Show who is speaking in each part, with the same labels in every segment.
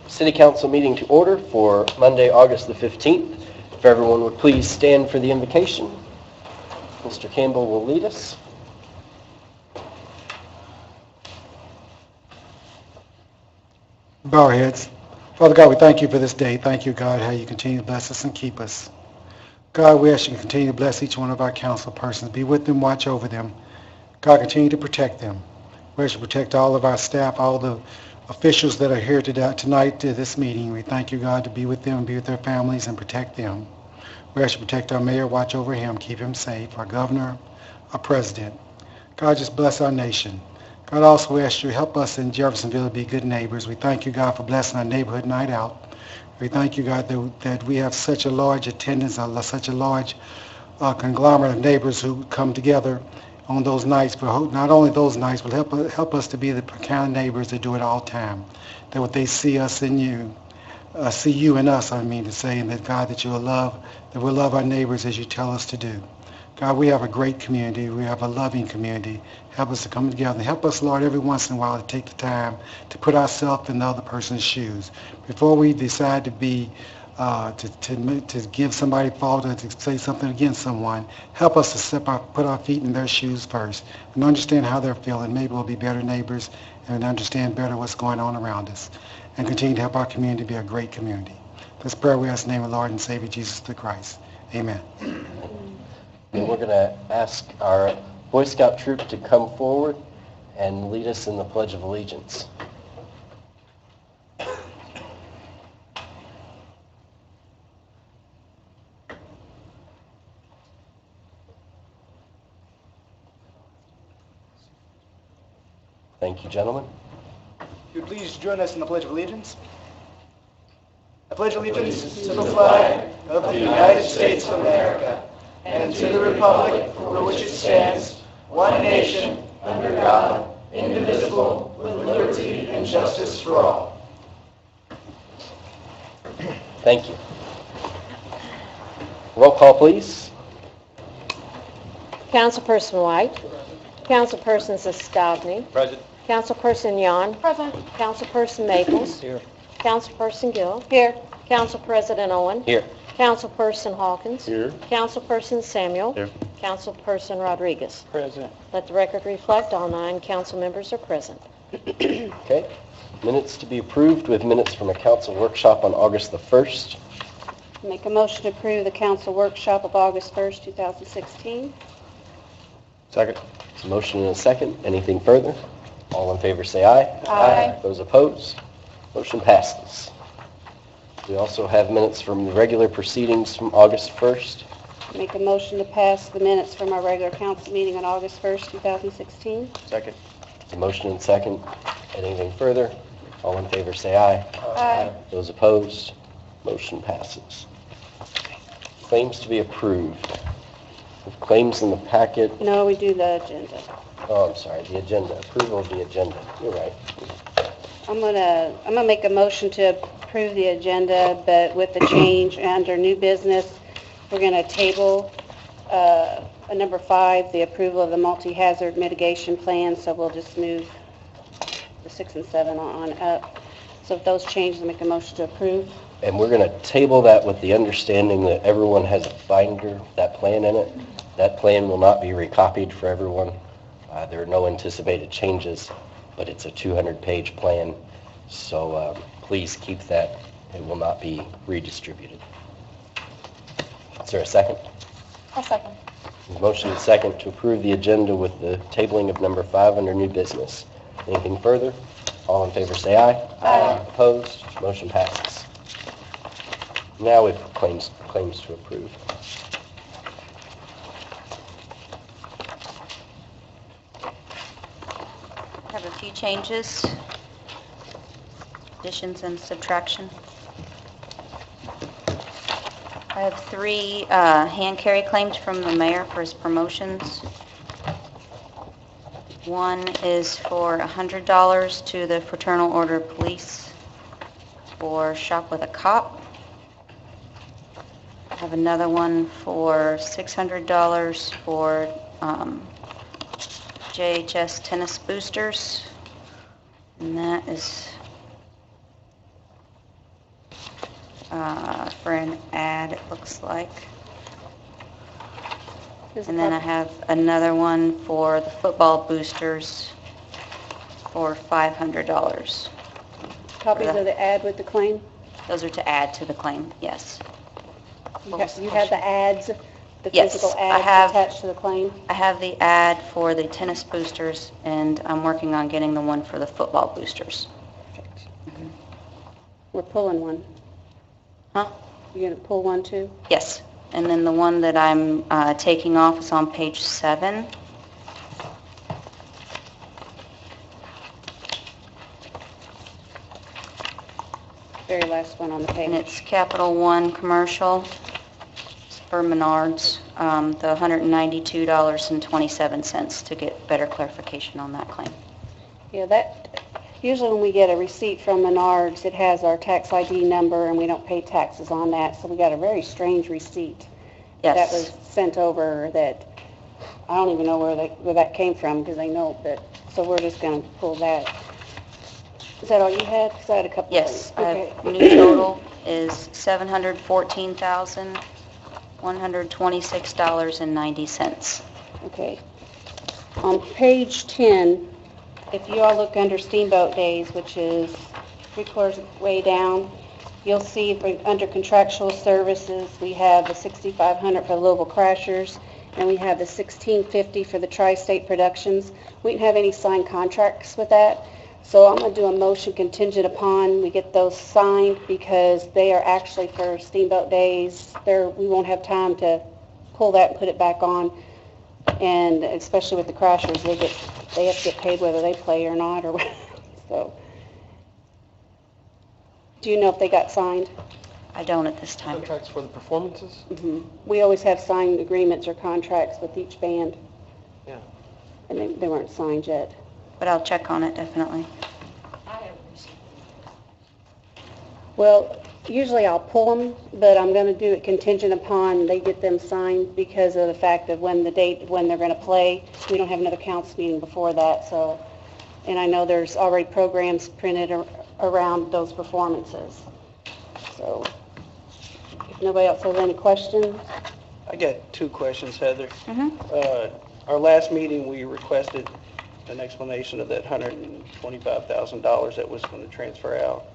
Speaker 1: City Council meeting to order for Monday, August the 15th. If everyone would please stand for the invocation. Mr. Campbell will lead us.
Speaker 2: Bow our heads. Father God, we thank you for this day. Thank you, God, how you continue to bless us and keep us. God, we ask you to continue to bless each one of our council persons. Be with them, watch over them. God, continue to protect them. We ask you to protect all of our staff, all the officials that are here tonight to this meeting. We thank you, God, to be with them, be with their families, and protect them. We ask you to protect our mayor, watch over him, keep him safe, our governor, our president. God, just bless our nation. God, also we ask you to help us in Jeffersonville to be good neighbors. We thank you, God, for blessing our neighborhood night out. We thank you, God, that we have such a large attendance, such a large conglomerate of neighbors who come together on those nights, but not only those nights, but help us to be the kind of neighbors that do it all the time. That what they see us in you, see you in us, I mean to say, and that God, that we'll love our neighbors as you tell us to do. God, we have a great community. We have a loving community. Help us to come together. And help us, Lord, every once in a while to take the time to put ourselves in the other person's shoes. Before we decide to be to give somebody fault or to say something against someone, help us to put our feet in their shoes first and understand how they're feeling. Maybe we'll be better neighbors and understand better what's going on around us and continue to help our community be a great community. This prayer we ask in the name of the Lord and Savior Jesus the Christ. Amen.
Speaker 1: And we're going to ask our Boy Scout troop to come forward and lead us in the Pledge of Allegiance. Thank you, gentlemen.
Speaker 3: If you would please join us in the Pledge of Allegiance. I pledge allegiance to the flag of the United States of America and to the republic for which it stands, one nation, under God, indivisible, with liberty and justice for all.
Speaker 1: Thank you. Roll call, please.
Speaker 4: Councilperson White. Councilperson Sestagny.
Speaker 1: Present.
Speaker 4: Councilperson Yon. Present. Councilperson Maples.
Speaker 1: Here.
Speaker 4: Councilperson Gill. Here. Council President Owen.
Speaker 1: Here.
Speaker 4: Councilperson Hawkins.
Speaker 1: Here.
Speaker 4: Councilperson Samuel.
Speaker 1: Here.
Speaker 4: Councilperson Rodriguez.
Speaker 1: Present.
Speaker 4: Let the record reflect all 9 council members are present.
Speaker 1: Okay. Minutes to be approved with minutes from a council workshop on August the 1st.
Speaker 5: Make a motion to approve the council workshop of August 1st, 2016.
Speaker 1: Second. There's a motion and a second. Anything further? All in favor say aye.
Speaker 5: Aye.
Speaker 1: Those opposed? Motion passes. We also have minutes from the regular proceedings from August 1st.
Speaker 5: Make a motion to pass the minutes from our regular council meeting on August 1st, 2016.
Speaker 1: Second. There's a motion and second. Anything further? All in favor say aye.
Speaker 5: Aye.
Speaker 1: Those opposed? Motion passes. Claims to be approved. With claims in the packet.
Speaker 5: No, we do the agenda.
Speaker 1: Oh, I'm sorry, the agenda. Approval of the agenda. You're right.
Speaker 5: I'm gonna make a motion to approve the agenda, but with the change under new business, we're gonna table number 5, the approval of the multi-hazard mitigation plan. So we'll just move the 6 and 7 on up. So if those changes, I'll make a motion to approve.
Speaker 1: And we're going to table that with the understanding that everyone has a binder, that plan in it. That plan will not be recopied for everyone. There are no anticipated changes, but it's a 200-page plan. So please keep that. It will not be redistributed. Is there a second?
Speaker 5: I'll second.
Speaker 1: Motion and second to approve the agenda with the tabling of number 5 under new business. Anything further? All in favor say aye.
Speaker 5: Aye.
Speaker 1: Opposed? Motion passes. Now we have claims to approve.
Speaker 6: I have a few changes, additions and subtraction. I have 3 hand carry claims from the mayor for his promotions. One is for $100 to the Fraternal Order of Police for Shop with a Cop. I have another one for $600 for JHS tennis boosters, and that is for an ad, it looks like.
Speaker 5: Is
Speaker 6: And then I have another one for the football boosters for $500.
Speaker 5: copies of the ad with the claim?
Speaker 6: Those are to add to the claim, yes.
Speaker 5: You have the ads, the
Speaker 6: Yes,
Speaker 5: physical
Speaker 6: I
Speaker 5: ads
Speaker 6: have-
Speaker 5: attached to the claim?
Speaker 6: I have the ad for the tennis boosters, and I'm working on getting the one for the football boosters.
Speaker 5: We're pulling one.
Speaker 6: Huh?
Speaker 5: You're going to pull one too?
Speaker 6: Yes. And then the one that I'm taking off is on page 7.
Speaker 5: Very last one on the
Speaker 6: And
Speaker 5: page.
Speaker 6: it's Capital One Commercial. It's for Menards, the $192.27 to get better clarification on that claim.
Speaker 5: Yeah, that, usually when we get a receipt from Menards, it has our tax ID number, and we don't pay taxes on that, so we got a very strange receipt that was
Speaker 6: Yes.
Speaker 5: sent over that, I don't even know where that came from, because they know that, so we're just going to pull that. Is that all you had? Because I had a couple
Speaker 6: Yes.
Speaker 5: things. Okay.
Speaker 6: New total is $714,126.90.
Speaker 5: Okay. On page 10, if you all look under Steamboat Days, which is three-quarters way down, you'll see under contractual services, we have the $6,500 for the Louisville Crashers, and we have the $1,650 for the Tri-State Productions. We didn't have any signed contracts with that, so I'm going to do a motion contingent upon we get those signed, because they are actually for Steamboat Days. We won't have time to pull that and put it back on. And especially with the Crashers, they have to get paid whether they play or not, or so. Do you know if they got signed?
Speaker 6: I don't at this time.
Speaker 7: Contracts for the performances?
Speaker 5: We always have signed agreements or contracts with each band.
Speaker 7: Yeah.
Speaker 5: And they weren't signed yet.
Speaker 6: But I'll check on it, definitely.
Speaker 5: Well, usually I'll pull them, but I'm going to do it contingent upon they get them signed, because of the fact of when they're going to play. We don't have another council meeting before that, so, and I know there's already programs printed around those performances. So, if nobody else has any questions?
Speaker 3: I got 2 questions, Heather.
Speaker 6: Mhm.
Speaker 3: Our last meeting, we requested an explanation of that $125,000 that was going to transfer out.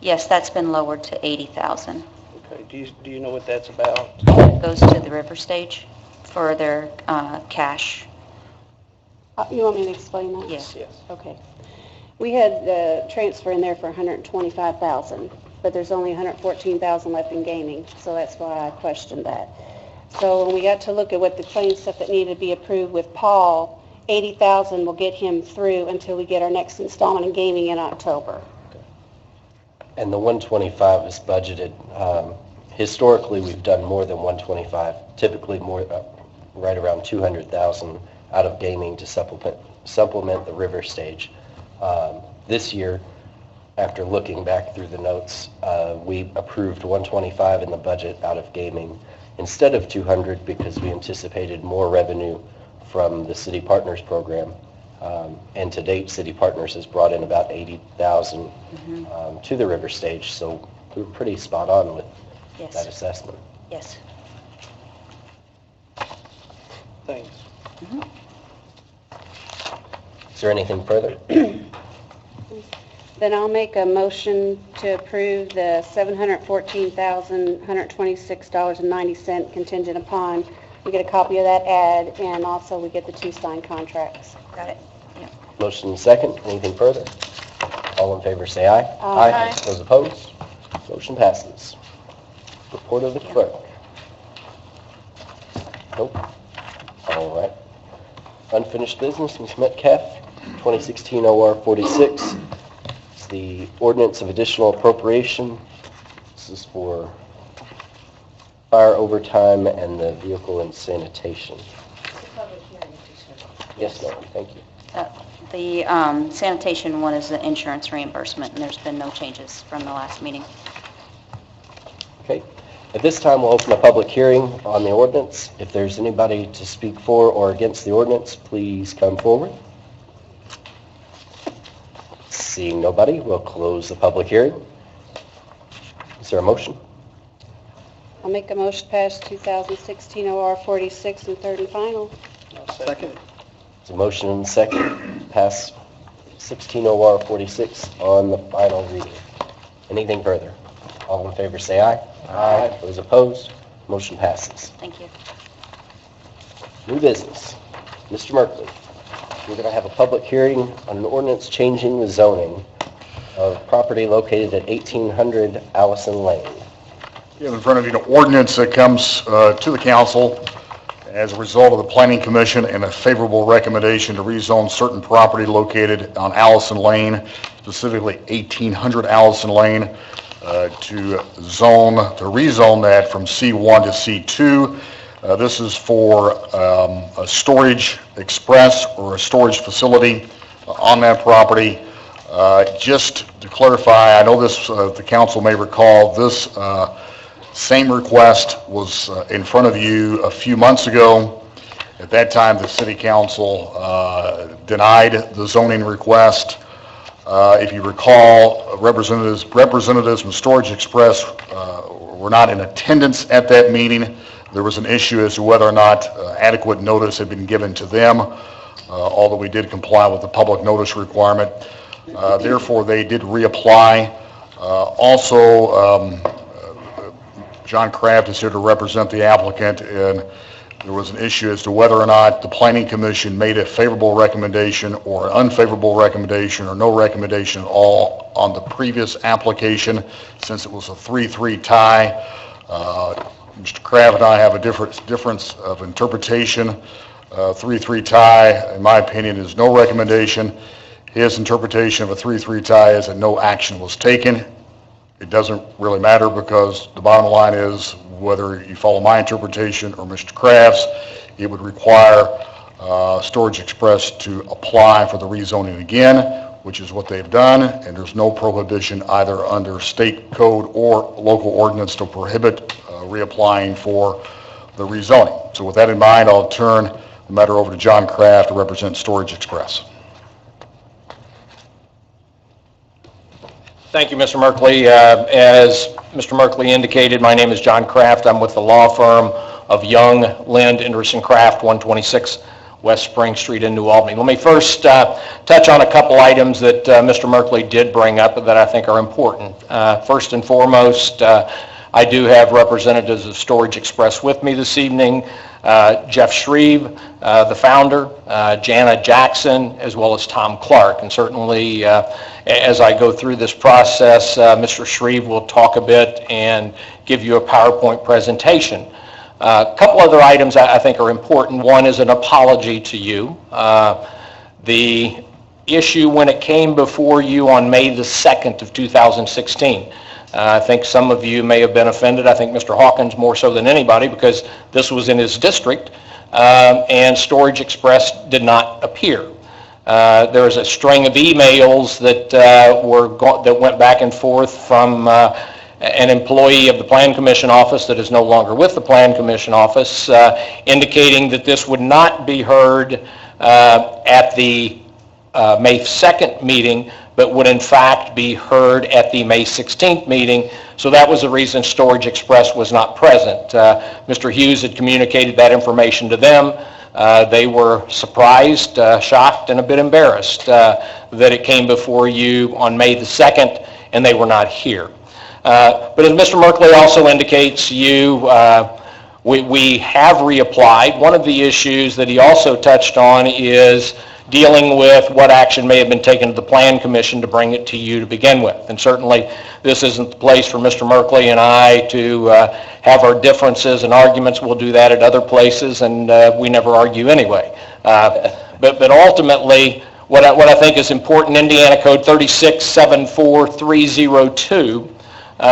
Speaker 6: Yes, that's been lowered to $80,000.
Speaker 3: Okay, do you know what that's about?
Speaker 6: It goes to the River Stage for their cash.
Speaker 5: You want me to explain that?
Speaker 6: Yes.
Speaker 3: Yes.
Speaker 5: Okay. We had the transfer in there for $125,000, but there's only $114,000 left in gaming, so that's why I questioned that. So when we got to look at what the claim stuff that needed to be approved with Paul, $80,000 will get him through until we get our next installment in gaming in October.
Speaker 1: And the 125 is budgeted. Historically, we've done more than 125, typically more, right around 200,000 out of gaming to supplement the River Stage. This year, after looking back through the notes, we approved 125 in the budget out of gaming instead of 200, because we anticipated more revenue from the City Partners program. And to date, City Partners has brought in about 80,000 to the River Stage, so we were pretty spot on with
Speaker 6: Yes.
Speaker 1: that assessment.
Speaker 6: Yes.
Speaker 3: Thanks.
Speaker 1: Is there anything further?
Speaker 5: Then I'll make a motion to approve the $714,126.90 contingent upon we get a copy of that ad, and also we get the 2 signed contracts.
Speaker 6: Got it.
Speaker 1: Motion second. Anything further? All in favor, say aye.
Speaker 5: Aye.
Speaker 1: Those opposed? Motion passes. Report of the clerk. Nope. All right. Unfinished business, Ms. Metcalf, 2016 OR 46. It's the ordinance of additional appropriation. This is for fire overtime and the vehicle and sanitation. Yes, ma'am. Thank you.
Speaker 6: The sanitation one is the insurance reimbursement, and there's been no changes from the last meeting.
Speaker 1: Okay. At this time, we'll open a public hearing on the ordinance. If there's anybody to speak for or against the ordinance, please come forward. Seeing nobody, we'll close the public hearing. Is there a motion?
Speaker 5: I'll make a motion to pass 2016 OR 46 and third and final.
Speaker 3: Second.
Speaker 1: It's a motion and a second, pass 16 OR 46 on the final reading. Anything further? All in favor say aye. Aye. Those opposed, motion passes.
Speaker 6: Thank you.
Speaker 1: New business. Mr. Merkley, we're going to have a public hearing on an ordinance changing the zoning of property located at 1800 Allison Lane.
Speaker 7: You have in front of you an ordinance that comes to the council as a result of the Planning Commission and a favorable recommendation to rezone certain property located on Allison Lane, specifically 1800 Allison Lane, to rezone that from C1 to C2. This is for a storage express or a storage facility on that property. Just to clarify, I know this, the council may recall, this same request was in front of you a few months ago. At that time, the city council denied the zoning request. If you recall, representatives from Storage Express were not in attendance at that meeting. There was an issue as to whether or not adequate notice had been given to them, although we did comply with the public notice requirement. Therefore, they did reapply. Also, John Kraft is here to represent the applicant, and there was an issue as to whether or not the Planning Commission made a favorable recommendation or an unfavorable recommendation or no recommendation at all on the previous application, since it was a 3-3 tie. Mr. Kraft and I have a difference of interpretation. 3-3 tie, in my opinion, is no recommendation. His interpretation of a 3-3 tie is that no action was taken. It doesn't really matter, because the bottom line is, whether you follow my interpretation or Mr. Kraft's, it would require Storage Express to apply for the rezoning again, which is what they've done, and there's no prohibition either under state code or local ordinance to prohibit reapplying for the rezoning. So with that in mind, I'll turn the matter over to John Kraft to represent Storage Express.
Speaker 8: Thank you, Mr. Merkley. As Mr. Merkley indicated, my name is John Kraft. I'm with the law firm of Young, Lind, Anderson Kraft, 126 West Spring Street in New Albany. Let me first touch on a couple items that Mr. Merkley did bring up that I think are important. First and foremost, I do have representatives of Storage Express with me this evening. Jeff Shreve, the founder, Jana Jackson, as well as Tom Clark. And certainly, as I go through this process, Mr. Shreve will talk a bit and give you a PowerPoint presentation. A couple other items I think are important. One is an apology to you. The issue when it came before you on May the 2nd of 2016, I think some of you may have been offended. I think Mr. Hawkins more so than anybody, because this was in his district, and Storage Express did not appear. There was a string of emails that went back and forth from an employee of the Plan Commission office that is no longer with the Plan Commission office, indicating that this would not be heard at the May 2nd meeting, but would in fact be heard at the May 16th meeting. So that was the reason Storage Express was not present. Mr. Hughes had communicated that information to them. They were surprised, shocked, and a bit embarrassed that it came before you on May the 2nd and they were not here. But as Mr. Merkley also indicates, we have reapplied. One of the issues that he also touched on is dealing with what action may have been taken to the Plan Commission to bring it to you to begin with. And certainly this isn't the place for Mr. Merkley and I to have our differences and arguments. We'll do that at other places, and we never argue anyway. But ultimately, what I think is important, Indiana Code 3674302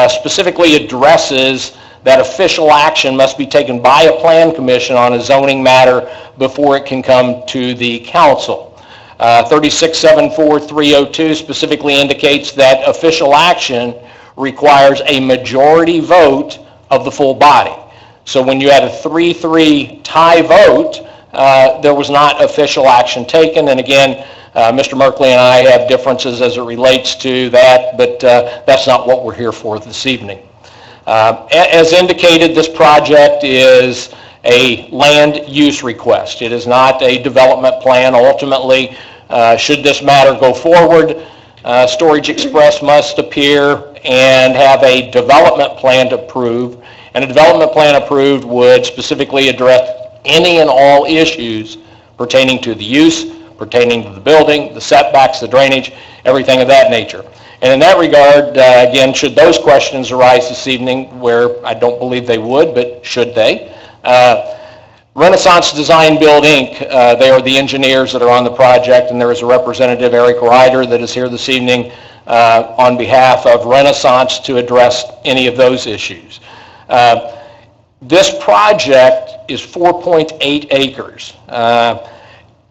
Speaker 8: specifically addresses that official action must be taken by a Plan Commission on a zoning matter before it can come to the council. 3674302 specifically indicates that official action requires a majority vote of the full body. So when you had a 3-3 tie vote, there was not official action taken. And again, Mr. Merkley and I have differences as it relates to that, but that's not what we're here for this evening. As indicated, this project is a land use request. It is not a development plan. Ultimately, should this matter go forward, Storage Express must appear and have a development plan approved, and a development plan approved would specifically address any and all issues pertaining to the use, pertaining to the building, the setbacks, the drainage, everything of that nature. And in that regard, again, should those questions arise this evening, where I don't believe they would, but should they, Renaissance Design Build, Inc., they are the engineers that are on the project, and there is a representative, Eric Ryder, that is here this evening on behalf of Renaissance to address any of those issues. This project is 4.8 acres.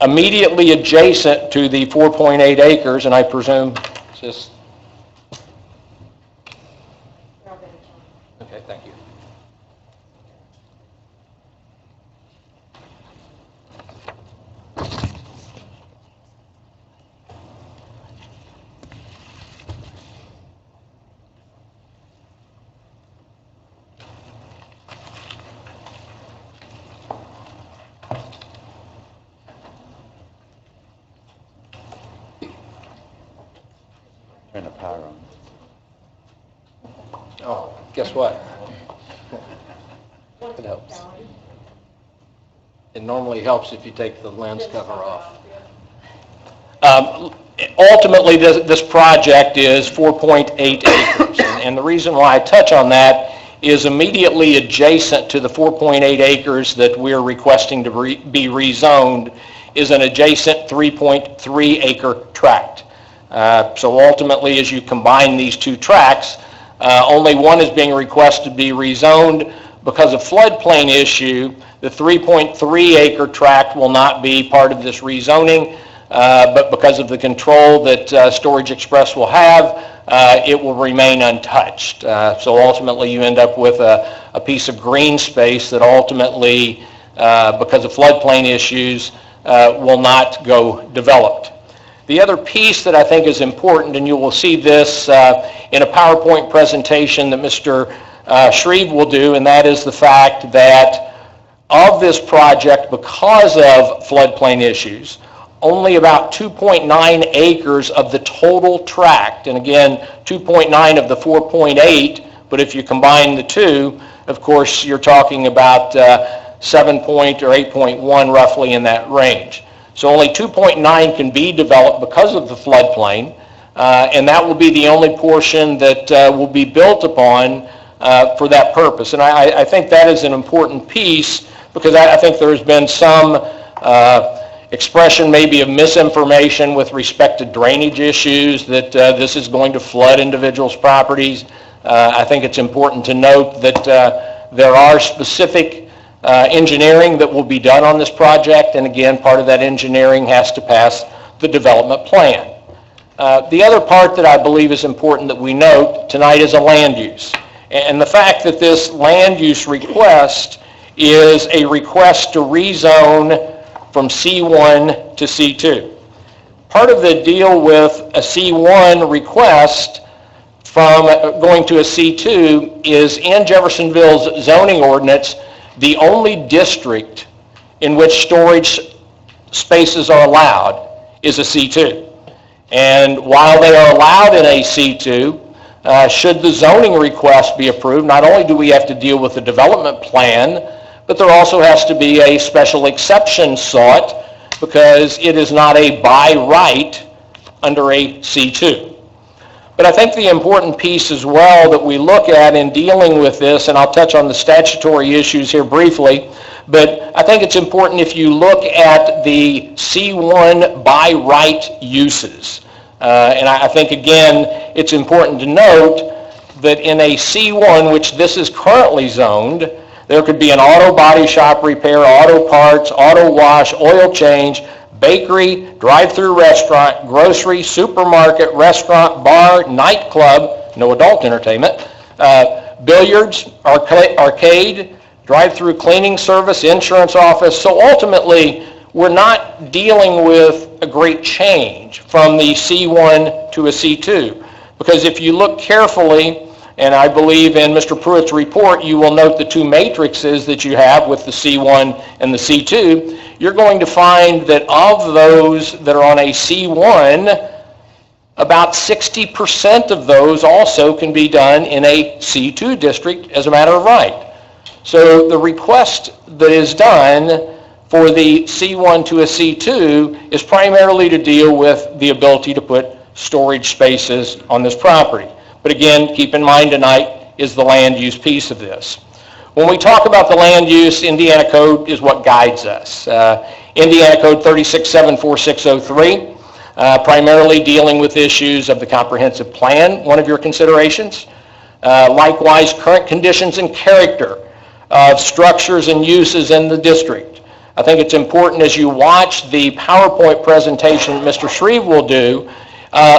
Speaker 8: Immediately adjacent to the 4.8 acres, and I presume, is this? Okay, thank you.
Speaker 1: Turn the power on.
Speaker 8: Oh, guess what?
Speaker 1: It helps.
Speaker 8: It normally helps if you take the lens cover off. Ultimately, this project is 4.8 acres, and the reason why I touch on that is immediately adjacent to the 4.8 acres that we're requesting to be rezoned is an adjacent 3.3 acre tract. So ultimately, as you combine these two tracts, only one is being requested to be rezoned. Because of floodplain issue, the 3.3 acre tract will not be part of this rezoning, but because of the control that Storage Express will have, it will remain untouched. So ultimately, you end up with a piece of green space that ultimately, because of floodplain issues, will not go developed. The other piece that I think is important, and you will see this in a PowerPoint presentation that Mr. Shreve will do, and that is the fact that of this project, because of floodplain issues, only about 2.9 acres of the total tract, and again, 2.9 of the 4.8, but if you combine the two, of course, you're talking about 7 or 8.1 roughly in that range. So only 2.9 can be developed because of the floodplain, and that will be the only portion that will be built upon for that purpose. And I think that is an important piece, because I think there has been some expression maybe of misinformation with respect to drainage issues, that this is going to flood individuals' properties. I think it's important to note that there are specific engineering that will be done on this project, and again, part of that engineering has to pass the development plan. The other part that I believe is important that we note tonight is a land use. And the fact that this land use request is a request to rezone from C1 to C2. Part of the deal with a C1 request from going to a C2 is in Jeffersonville's zoning ordinance, the only district in which storage spaces are allowed is a C2. And while they are allowed in a C2, should the zoning request be approved, not only do we have to deal with the development plan, but there also has to be a special exception sought, because it is not a by right under a C2. But I think the important piece as well that we look at in dealing with this, and I'll touch on the statutory issues here briefly, but I think it's important if you look at the C1 by right uses. And I think, again, it's important to note that in a C1, which this is currently zoned, there could be an auto body shop repair, auto parts, auto wash, oil change, bakery, drive-through restaurant, grocery, supermarket, restaurant, bar, nightclub, no adult entertainment, billiards, arcade, drive-through cleaning service, insurance office. So ultimately, we're not dealing with a great change from the C1 to a C2. Because if you look carefully, and I believe in Mr. Pruitt's report, you will note the two matrices that you have with the C1 and the C2. You're going to find that of those that are on a C1, about 60% of those also can be done in a C2 district as a matter of right. So the request that is done for the C1 to a C2 is primarily to deal with the ability to put storage spaces on this property. But again, keep in mind tonight is the land use piece of this. When we talk about the land use, Indiana Code is what guides us. Indiana Code 3674603, primarily dealing with issues of the comprehensive plan, one of your considerations. Likewise, current conditions and character of structures and uses in the district. I think it's important as you watch the PowerPoint presentation Mr. Shreve will do,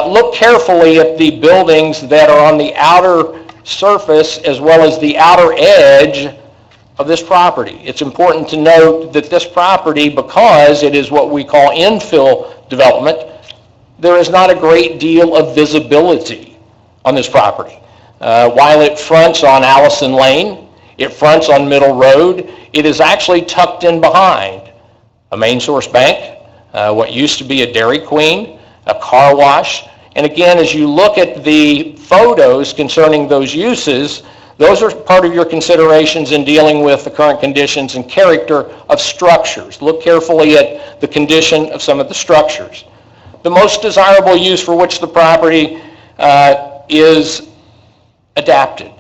Speaker 8: look carefully at the buildings that are on the outer surface as well as the outer edge of this property. It's important to note that this property, because it is what we call infill development, there is not a great deal of visibility on this property. While it fronts on Allison Lane, it fronts on Middle Road, it is actually tucked in behind a main source bank, what used to be a Dairy Queen, a car wash, and again, as you look at the photos concerning those uses, those are part of your considerations in dealing with the current conditions and character of structures. Look carefully at the condition of some of the structures. The most desirable use for which the property is adapted.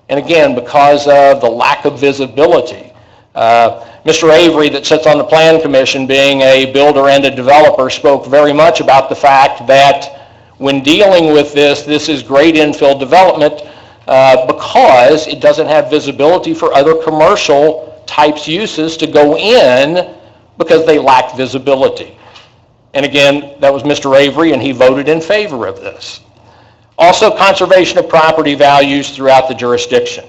Speaker 8: And again, because of the lack of visibility. Mr. Avery, that sits on the Plan Commission, being a builder and a developer, spoke very much about the fact that when dealing with this is great infill development because it doesn't have visibility for other commercial types uses to go in because they lack visibility. And again, that was Mr. Avery, and he voted in favor of this. Also, conservation of property values throughout the jurisdiction.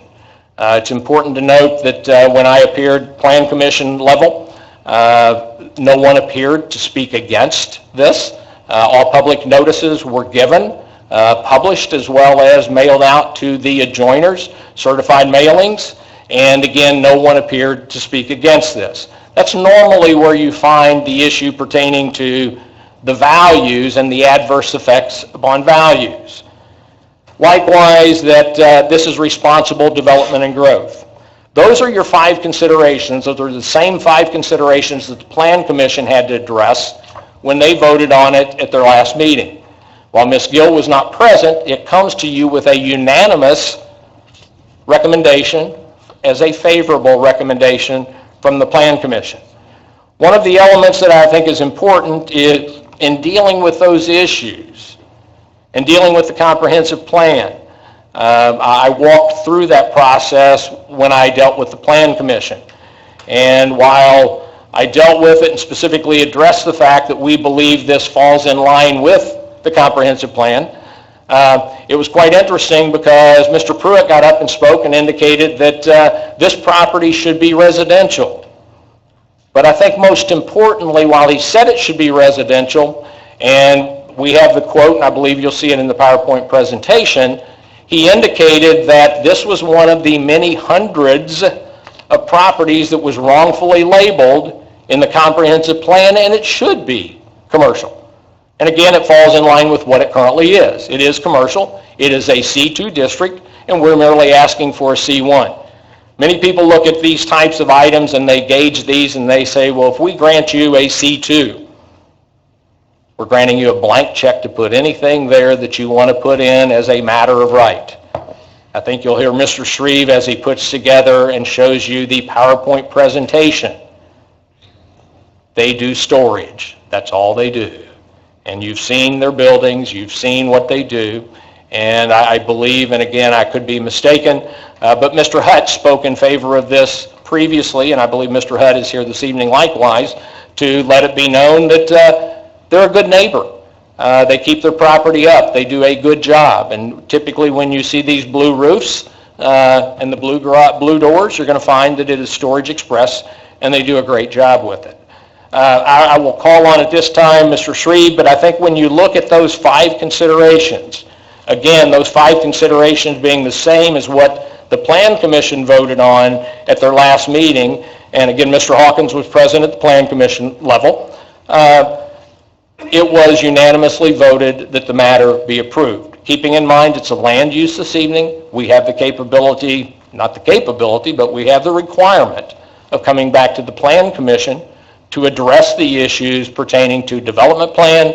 Speaker 8: It's important to note that when I appeared Plan Commission level, no one appeared to speak against this. All public notices were given, published, as well as mailed out to the adjoiners, certified mailings, and again, no one appeared to speak against this. That's normally where you find the issue pertaining to the values and the adverse effects upon values. Likewise, that this is responsible development and growth. Those are your 5 considerations. Those are the same 5 considerations that the Plan Commission had to address when they voted on it at their last meeting. While Ms. Gill was not present, it comes to you with a unanimous recommendation as a favorable recommendation from the Plan Commission. One of the elements that I think is important is in dealing with those issues and dealing with the comprehensive plan. I walked through that process when I dealt with the Plan Commission. And while I dealt with it and specifically addressed the fact that we believe this falls in line with the comprehensive plan, it was quite interesting because Mr. Pruitt got up and spoke and indicated that this property should be residential. But I think most importantly, while he said it should be residential, and we have the quote, and I believe you'll see it in the PowerPoint presentation, he indicated that this was one of the many hundreds of properties that was wrongfully labeled in the comprehensive plan, and it should be commercial. And again, it falls in line with what it currently is. It is commercial, it is a C2 district, and we're merely asking for a C1. Many people look at these types of items and they gauge these and they say, well, if we grant you a C2, we're granting you a blank check to put anything there that you want to put in as a matter of right. I think you'll hear Mr. Shreve as he puts together and shows you the PowerPoint presentation. They do storage. That's all they do. And you've seen their buildings, you've seen what they do, and I believe, and again, I could be mistaken, but Mr. Hutt spoke in favor of this previously, and I believe Mr. Hutt is here this evening likewise, to let it be known that they're a good neighbor. They keep their property up. They do a good job. And typically when you see these blue roofs and the blue doors, you're going to find that it is Storage Express, and they do a great job with it. I will call on at this time Mr. Shreve, but I think when you look at those 5 considerations, Again, those 5 considerations being the same as what the Plan Commission voted on at their last meeting. And again, Mr. Hawkins was present at the Plan Commission level. It was unanimously voted that the matter be approved. Keeping in mind it's a land use this evening, we have the capability, not the capability, but we have the requirement of coming back to the Plan Commission to address the issues pertaining to development plan,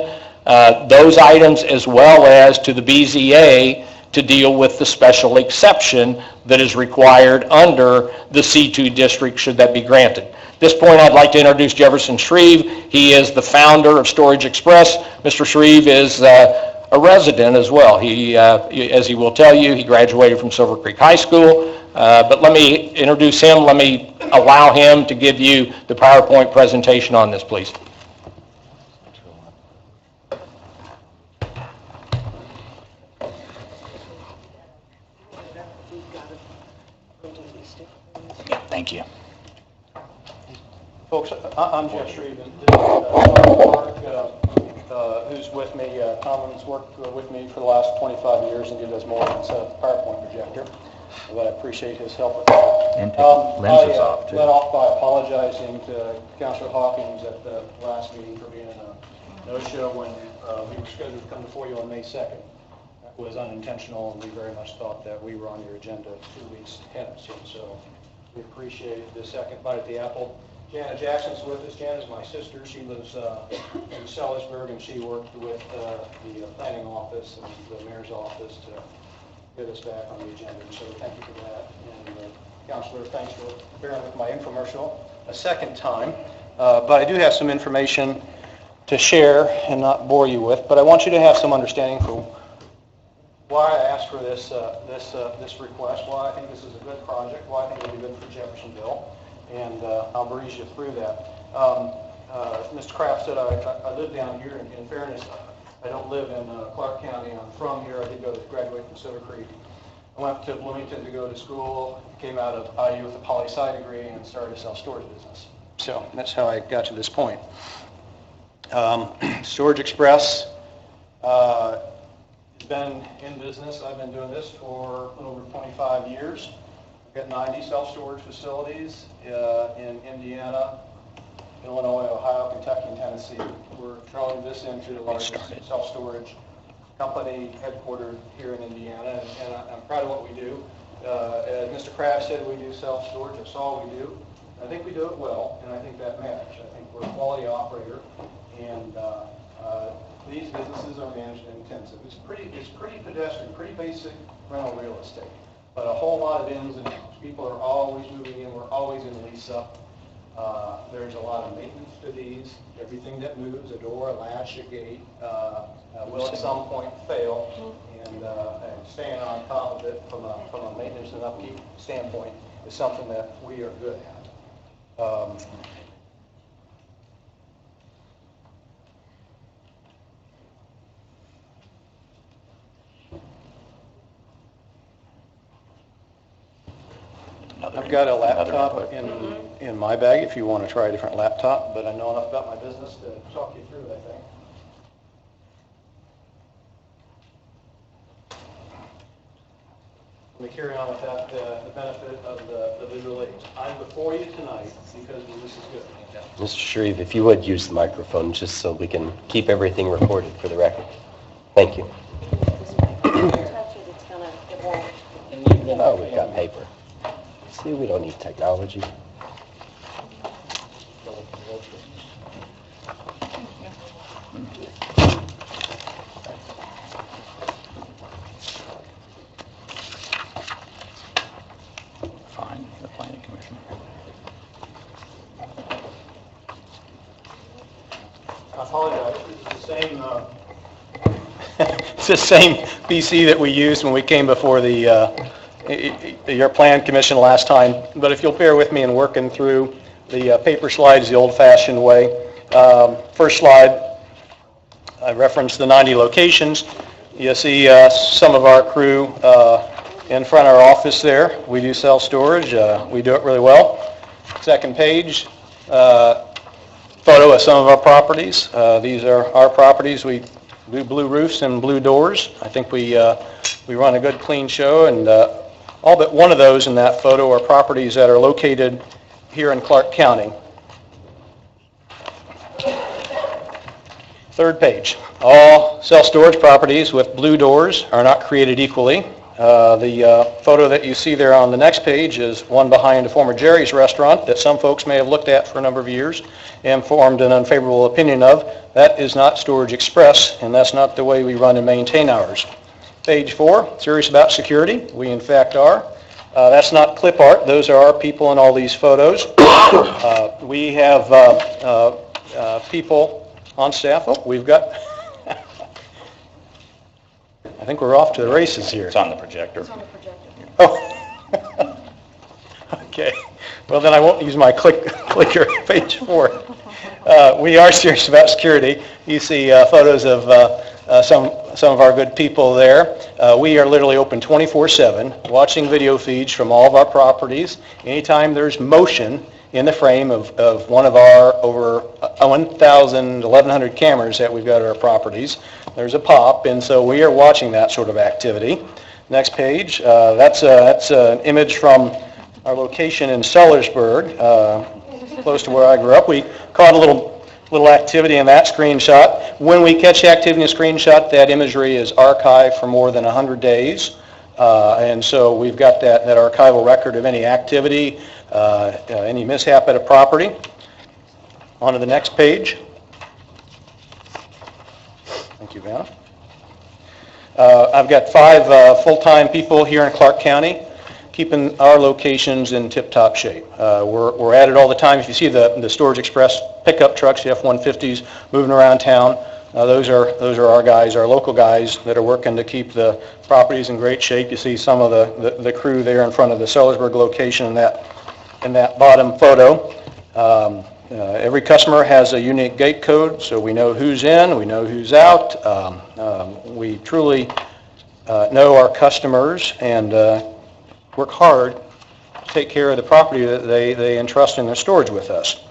Speaker 8: those items, as well as to the BZA to deal with the special exception that is required under the C2 district should that be granted. At this point, I'd like to introduce Jefferson Shreve. He is the founder of Storage Express. Mr. Shreve is a resident as well. He, as he will tell you, he graduated from Silver Creek High School. But let me introduce him. Let me allow him to give you the PowerPoint presentation on this, please.
Speaker 9: Thank you.
Speaker 3: Folks, I'm Jeff Shreve, and this is Mark, who's with me. Tomlin's worked with me for the last 25 years, and he does more than set up the PowerPoint projector, but I appreciate his help with that.
Speaker 9: And take lenses off, too.
Speaker 3: I led off by apologizing to Councilor Hawkins at the last meeting for being a no-show when we were scheduled to come before you on May 2nd. That was unintentional, and we very much thought that we were on your agenda 2 weeks ahead of us, so we appreciate the second bite at the apple. Janet Jackson's with us. Janet is my sister. She lives in Sellersburg, and she worked with the planning office and the mayor's office to get us back on the agenda. So thank you for that. And Councilor, thanks for bearing with my infomercial a second time. But I do have some information to share and not bore you with. But I want you to have some understanding for why I asked for this request, why I think this is a good project, why I think it'll be good for Jeffersonville. And I'll breeze you through that. Mr. Kraft said I live down here. In fairness, I don't live in Clark County. I'm from here. I did go to graduate from Silver Creek. I went to Bloomington to go to school, came out of IU with a poli-sci degree, and started a self-storage business. So that's how I got to this point. Storage Express has been in business. I've been doing this for a little over 25 years. We've got 90 self-storage facilities in Indiana, Illinois, Ohio, Kentucky, and Tennessee. We're growing this into the largest self-storage company headquartered here in Indiana, and I'm proud of what we do. As Mr. Kraft said, we do self-storage. That's all we do. I think we do it well, and I think that matters. I think we're a quality operator, and these businesses are management intensive. It's pretty pedestrian, pretty basic rental real estate. But a whole lot of ins and outs. People are always moving in. We're always in lease up. There's a lot of maintenance to these. Everything that moves, a door, a latch, a gate, will at some point fail. And staying on top of it from a maintenance and upkeep standpoint is something that we are good at. I've got a laptop in my bag if you want to try a different laptop, but I know enough about my business to talk you through it, I think. Let me carry on with that, the benefit of the visual aids. I'm before you tonight because this is good.
Speaker 1: Mr. Shreve, if you would use the microphone just so we can keep everything recorded for the record. Thank you. Oh, we've got paper. See, we don't need technology.
Speaker 9: Fine, the planning commission.
Speaker 3: I apologize. It's the same PC that we used when we came before your plan commission last time. But if you'll bear with me in working through the paper slides the old-fashioned way. First slide, I referenced the 90 locations. You'll see some of our crew in front of our office there. We do self-storage. We do it really well. Second page, photo of some of our properties. These are our properties. We
Speaker 8: blue roofs and blue doors. I think we run a good, clean show, and all but one of those in that photo are properties that are located here in Clark County. Third page. All self-storage properties with blue doors are not created equally. The photo that you see there on the next page is one behind a former Jerry's restaurant that some folks may have looked at for a number of years and formed an unfavorable opinion of. That is not Storage Express, and that's not the way we run and maintain ours. Page 4, serious about security. We in fact are. That's not clip art. Those are our people in all these photos. We have people on staff. Oh, we've got... I think we're off to the races here.
Speaker 9: It's on the projector.
Speaker 8: Oh. Okay. Well, then I won't use my clicker. Page 4. We are serious about security. You see photos of some of our good people there. We are literally open 24/7, watching video feeds from all of our properties. Anytime there's motion in the frame of one of our over 1,000, 1,100 cameras that we've got at our properties, there's a pop, and so we are watching that sort of activity. Next page, that's an image from our location in Sellersburg, close to where I grew up. We caught a little activity in that screenshot. When we catch activity in a screenshot, that imagery is archived for more than 100 days. And so we've got that archival record of any activity, any mishap at a property. On to the next page. Thank you, Vanna. I've got 5 full-time people here in Clark County, keeping our locations in tip-top shape. We're at it all the time. If you see the Storage Express pickup trucks, the F-150s moving around town, those are our guys, our local guys that are working to keep the properties in great shape. You see some of the crew there in front of the Sellersburg location in that bottom photo. Every customer has a unique gate code, so we know who's in, we know who's out. We truly know our customers and work hard to take care of the property that they entrust in their storage with us.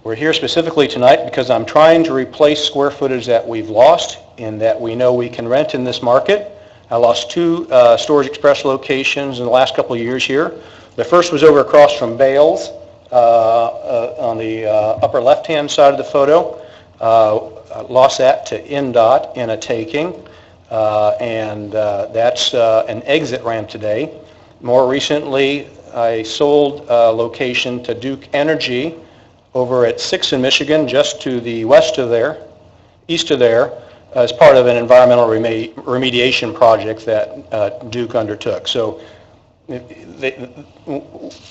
Speaker 8: We're here specifically tonight because I'm trying to replace square footage that we've lost and that we know we can rent in this market. I lost 2 Storage Express locations in the last couple of years here. The first was over across from Bales on the upper left-hand side of the photo. Lost that to NDOT in a taking, and that's an exit ramp today. More recently, I sold a location to Duke Energy over at 6th in Michigan, just to the west of there, east of there, as part of an environmental remediation project that Duke undertook. So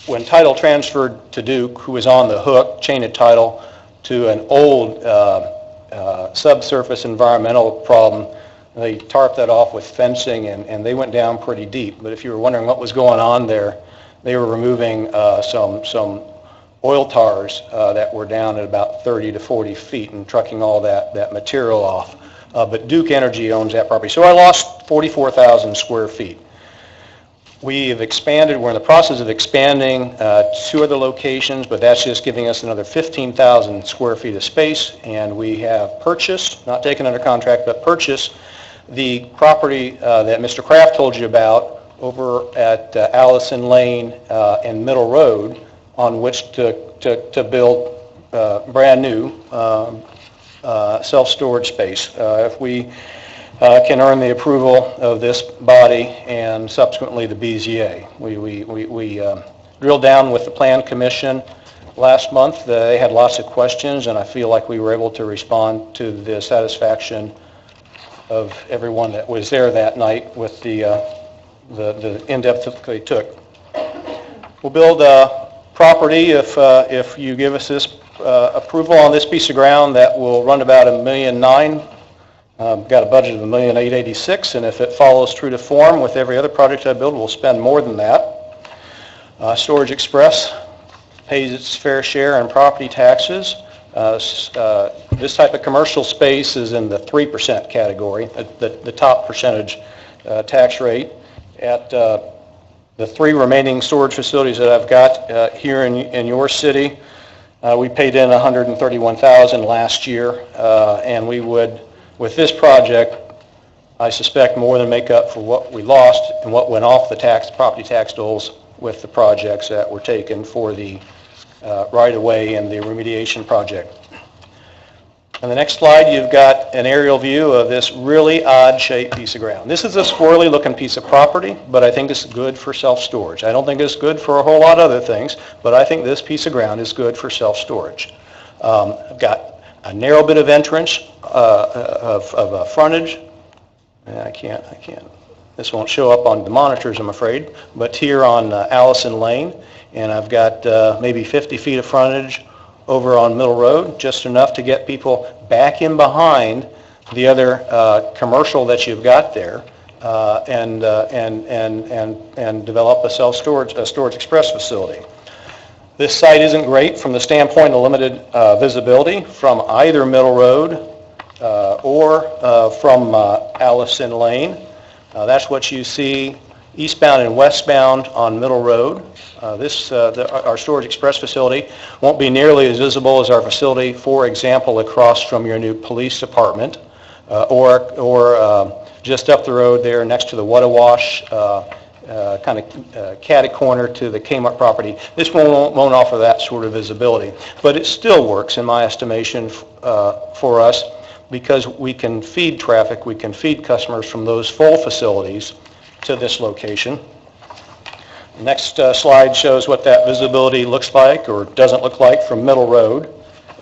Speaker 8: when title transferred to Duke, who was on the hook, chain of title, to an old subsurface environmental problem, they tarped that off with fencing, and they went down pretty deep. But if you were wondering what was going on there, they were removing some oil tars that were down at about 30 to 40 feet and trucking all that material off. But Duke Energy owns that property. So I lost 44,000 square feet. We have expanded. We're in the process of expanding 2 other locations, but that's just giving us another 15,000 square feet of space. And we have purchased, not taken under contract, but purchased the property that Mr. Kraft told you about over at Allison Lane and Middle Road, on which to build brand new self-storage space. If we can earn the approval of this body and subsequently the BZA. We drilled down with the Plan Commission last month. They had lots of questions, and I feel like we were able to respond to the satisfaction of everyone that was there that night with the in-depth look they took. We'll build a property if you give us this approval on this piece of ground that will run about $1.9 million. Got a budget of $1,886,000, and if it follows true to form with every other project I build, we'll spend more than that. Storage Express pays its fair share in property taxes. This type of commercial space is in the 3% category, the top percentage tax rate. At the 3 remaining storage facilities that I've got here in your city, we paid in $131,000 last year, and we would with this project, I suspect more than make up for what we lost and what went off the property tax doles with the projects that were taken for the right-of-way and the remediation project. On the next slide, you've got an aerial view of this really odd-shaped piece of ground. This is a squirrely-looking piece of property, but I think it's good for self-storage. I don't think it's good for a whole lot of other things, but I think this piece of ground is good for self-storage. I've got a narrow bit of entrance of frontage. I can't. This won't show up on the monitors, I'm afraid, but here on Allison Lane, and I've got maybe 50 feet of frontage over on Middle Road, just enough to get people back in behind the other commercial that you've got there, and develop a storage express facility. This site isn't great from the standpoint of limited visibility from either Middle Road or from Allison Lane. That's what you see eastbound and westbound on Middle Road. Our storage express facility won't be nearly as visible as our facility, for example, across from your new police department, or just up the road there next to the Wash, kind of catty corner to the Kmart property. This won't offer that sort of visibility, but it still works in my estimation for us, because we can feed traffic, we can feed customers from those full facilities to this location. The next slide shows what that visibility looks like or doesn't look like from Middle Road.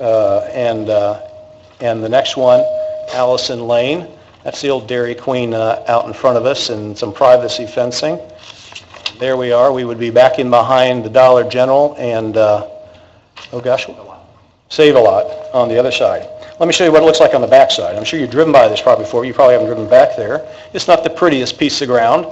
Speaker 8: And the next one, Allison Lane. That's the old Dairy Queen out in front of us, and some privacy fencing. There we are. We would be back in behind the Dollar General and, Save-A-Lot on the other side. Let me show you what it looks like on the back side. I'm sure you've driven by this probably before. You probably haven't driven back there. It's not the prettiest piece of ground.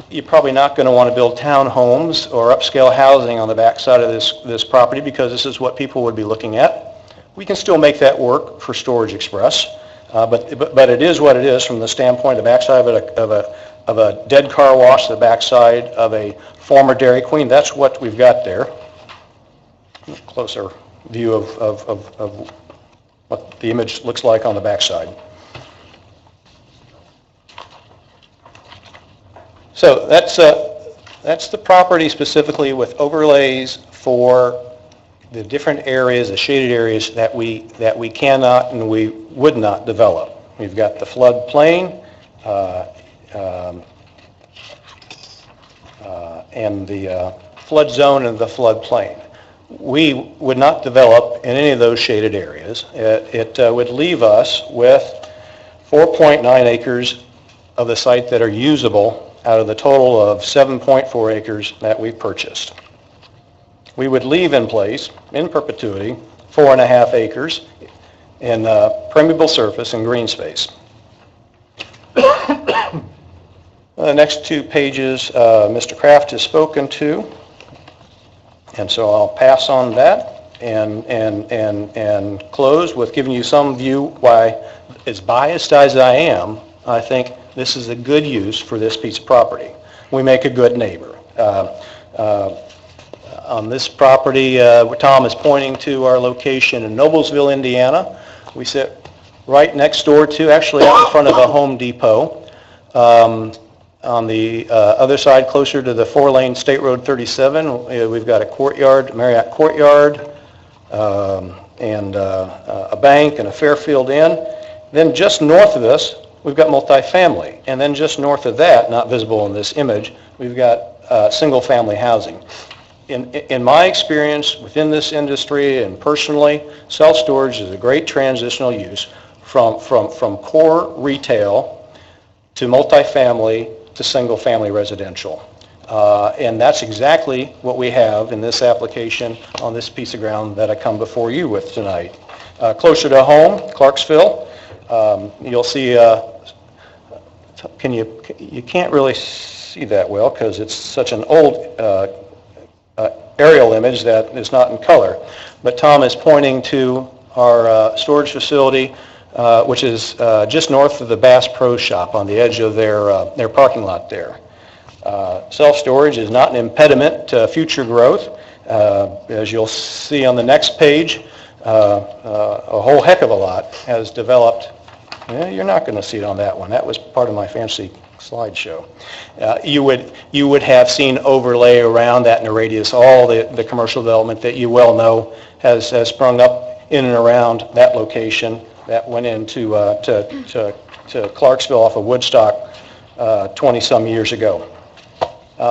Speaker 8: You're probably not going to want to build townhomes or upscale housing on the back side of this property, because this is what people would be looking at. We can still make that work for Storage Express, but it is what it is from the standpoint of the backside of a dead car wash, the backside of a former Dairy Queen. That's what we've got there. Closer view of what the image looks like on the backside. So that's the property specifically with overlays for the different areas, the shaded areas that we cannot and we would not develop. We've got the flood plain and the flood zone and the flood plain. We would not develop in any of those shaded areas. It would leave us with 4.9 acres of the site that are usable out of the total of 7.4 acres that we've purchased. We would leave in place, in perpetuity, 4.5 acres in permeable surface and green space. The next two pages, Mr. Kraft has spoken to. And so I'll pass on that and close with giving you some view why, as biased as I am, I think this is a good use for this piece of property. We make a good neighbor. On this property, Tom is pointing to our location in Noblesville, Indiana. We sit right next door to, actually out in front of a Home Depot. On the other side, closer to the 4-lane State Road 37, we've got a courtyard, Marriott Courtyard, and a bank and a Fairfield Inn. Then just north of us, we've got multifamily. And then just north of that, not visible in this image, we've got single-family housing. In my experience within this industry and personally, self-storage is a great transitional use from core retail to multifamily to single-family residential. And that's exactly what we have in this application on this piece of ground that I come before you with tonight. Closer to home, Clarksville, you'll see, you can't really see that well because it's such an old aerial image that is not in color. But Tom is pointing to our storage facility, which is just north of the Bass Pro Shop on the edge of their parking lot there. Self-storage is not an impediment to future growth. As you'll see on the next page, a whole heck of a lot has developed. You're not going to see it on that one. That was part of my fancy slideshow. You would have seen overlay around that in the radius, all the commercial development that you well know has sprung up in and around that location that went into to Clarksville off of Woodstock 20-some years ago.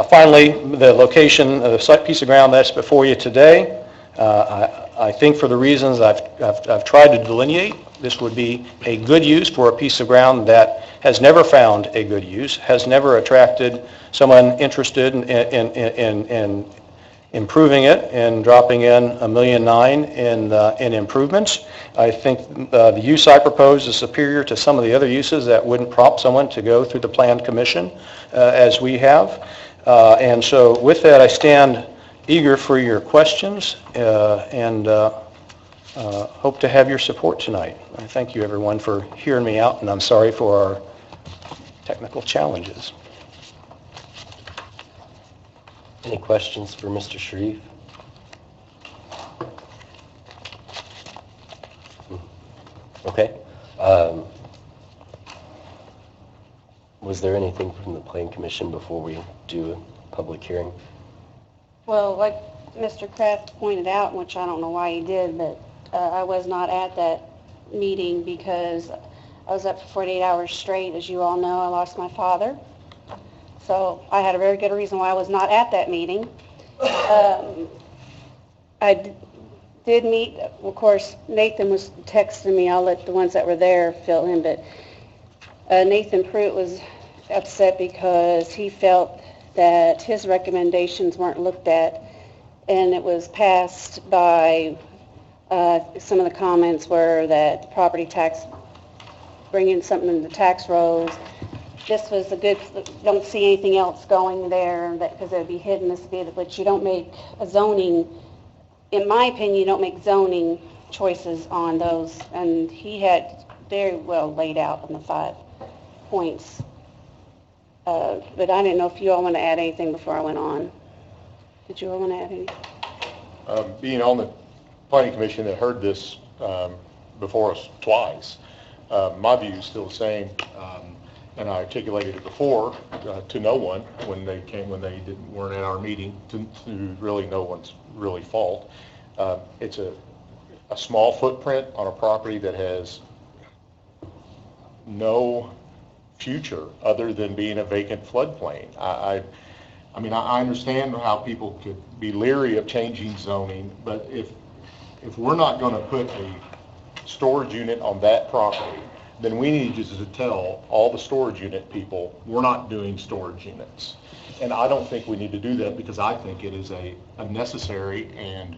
Speaker 8: Finally, the location, the site piece of ground that's before you today, I think for the reasons I've tried to delineate, this would be a good use for a piece of ground that has never found a good use, has never attracted someone interested in improving it and dropping in $1.9 million in improvements. I think the use I propose is superior to some of the other uses that wouldn't prompt someone to go through the Plan Commission as we have. And so with that, I stand eager for your questions and hope to have your support tonight. I thank you, everyone, for hearing me out, and I'm sorry for our technical challenges.
Speaker 1: Any questions for Mr. Shreve? Okay. Was there anything from the Plan Commission before we do a public hearing?
Speaker 5: Well, like Mr. Kraft pointed out, which I don't know why he did, but I was not at that meeting because I was up for 48 hours straight. As you all know, I lost my father. So I had a very good reason why I was not at that meeting. I did meet, of course, Nathan was texting me. I'll let the ones that were there fill in, but Nathan Pruitt was upset because he felt that his recommendations weren't looked at, and it was passed by some of the comments were that property tax, bringing something in the tax rolls. This was a good, don't see anything else going there because it would be hidden this bit, but you don't make a zoning, in my opinion, you don't make zoning choices on those, and he had very well laid out on the 5 points. But I didn't know if you all want to add anything before I went on. Did you all want to add anything?
Speaker 7: Being on the Planning Commission that heard this before us twice, my view is still the same, and I articulated it before to no one when they weren't at our meeting, to really no one's really fault. It's a small footprint on a property that has no future other than being a vacant floodplain. I mean, I understand how people could be leery of changing zoning, but if we're not going to put a storage unit on that property, then we need just to tell all the storage unit people, we're not doing storage units. And I don't think we need to do that because I think it is a necessary and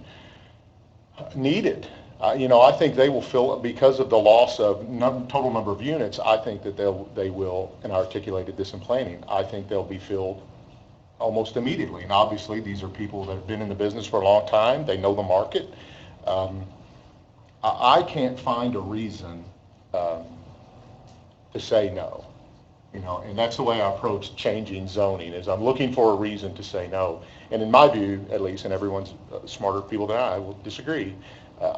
Speaker 7: needed. I think they will fill, because of the loss of total number of units, I think that they will, and I articulated this in planning, I think they'll be filled almost immediately. And obviously, these are people that have been in the business for a long time. They know the market. I can't find a reason to say no. And that's the way I approach changing zoning, is I'm looking for a reason to say no. And in my view, at least, and everyone's smarter people than I will disagree,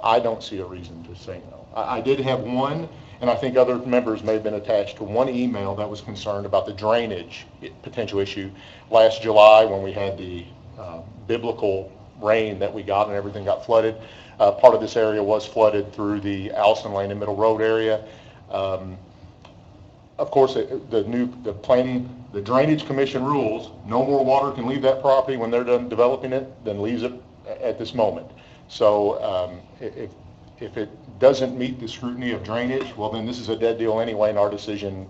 Speaker 7: I don't see a reason to say no. I did have one, and I think other members may have been attached to one email that was concerned about the drainage potential issue last July when we had the biblical rain that we got and everything got flooded. Part of this area was flooded through the Allison Lane and Middle Road area. Of course, the Drainage Commission rules, no more water can leave that property when they're done developing it than leaves it at this moment. So if it doesn't meet the scrutiny of drainage, well, then this is a dead deal anyway, and our decision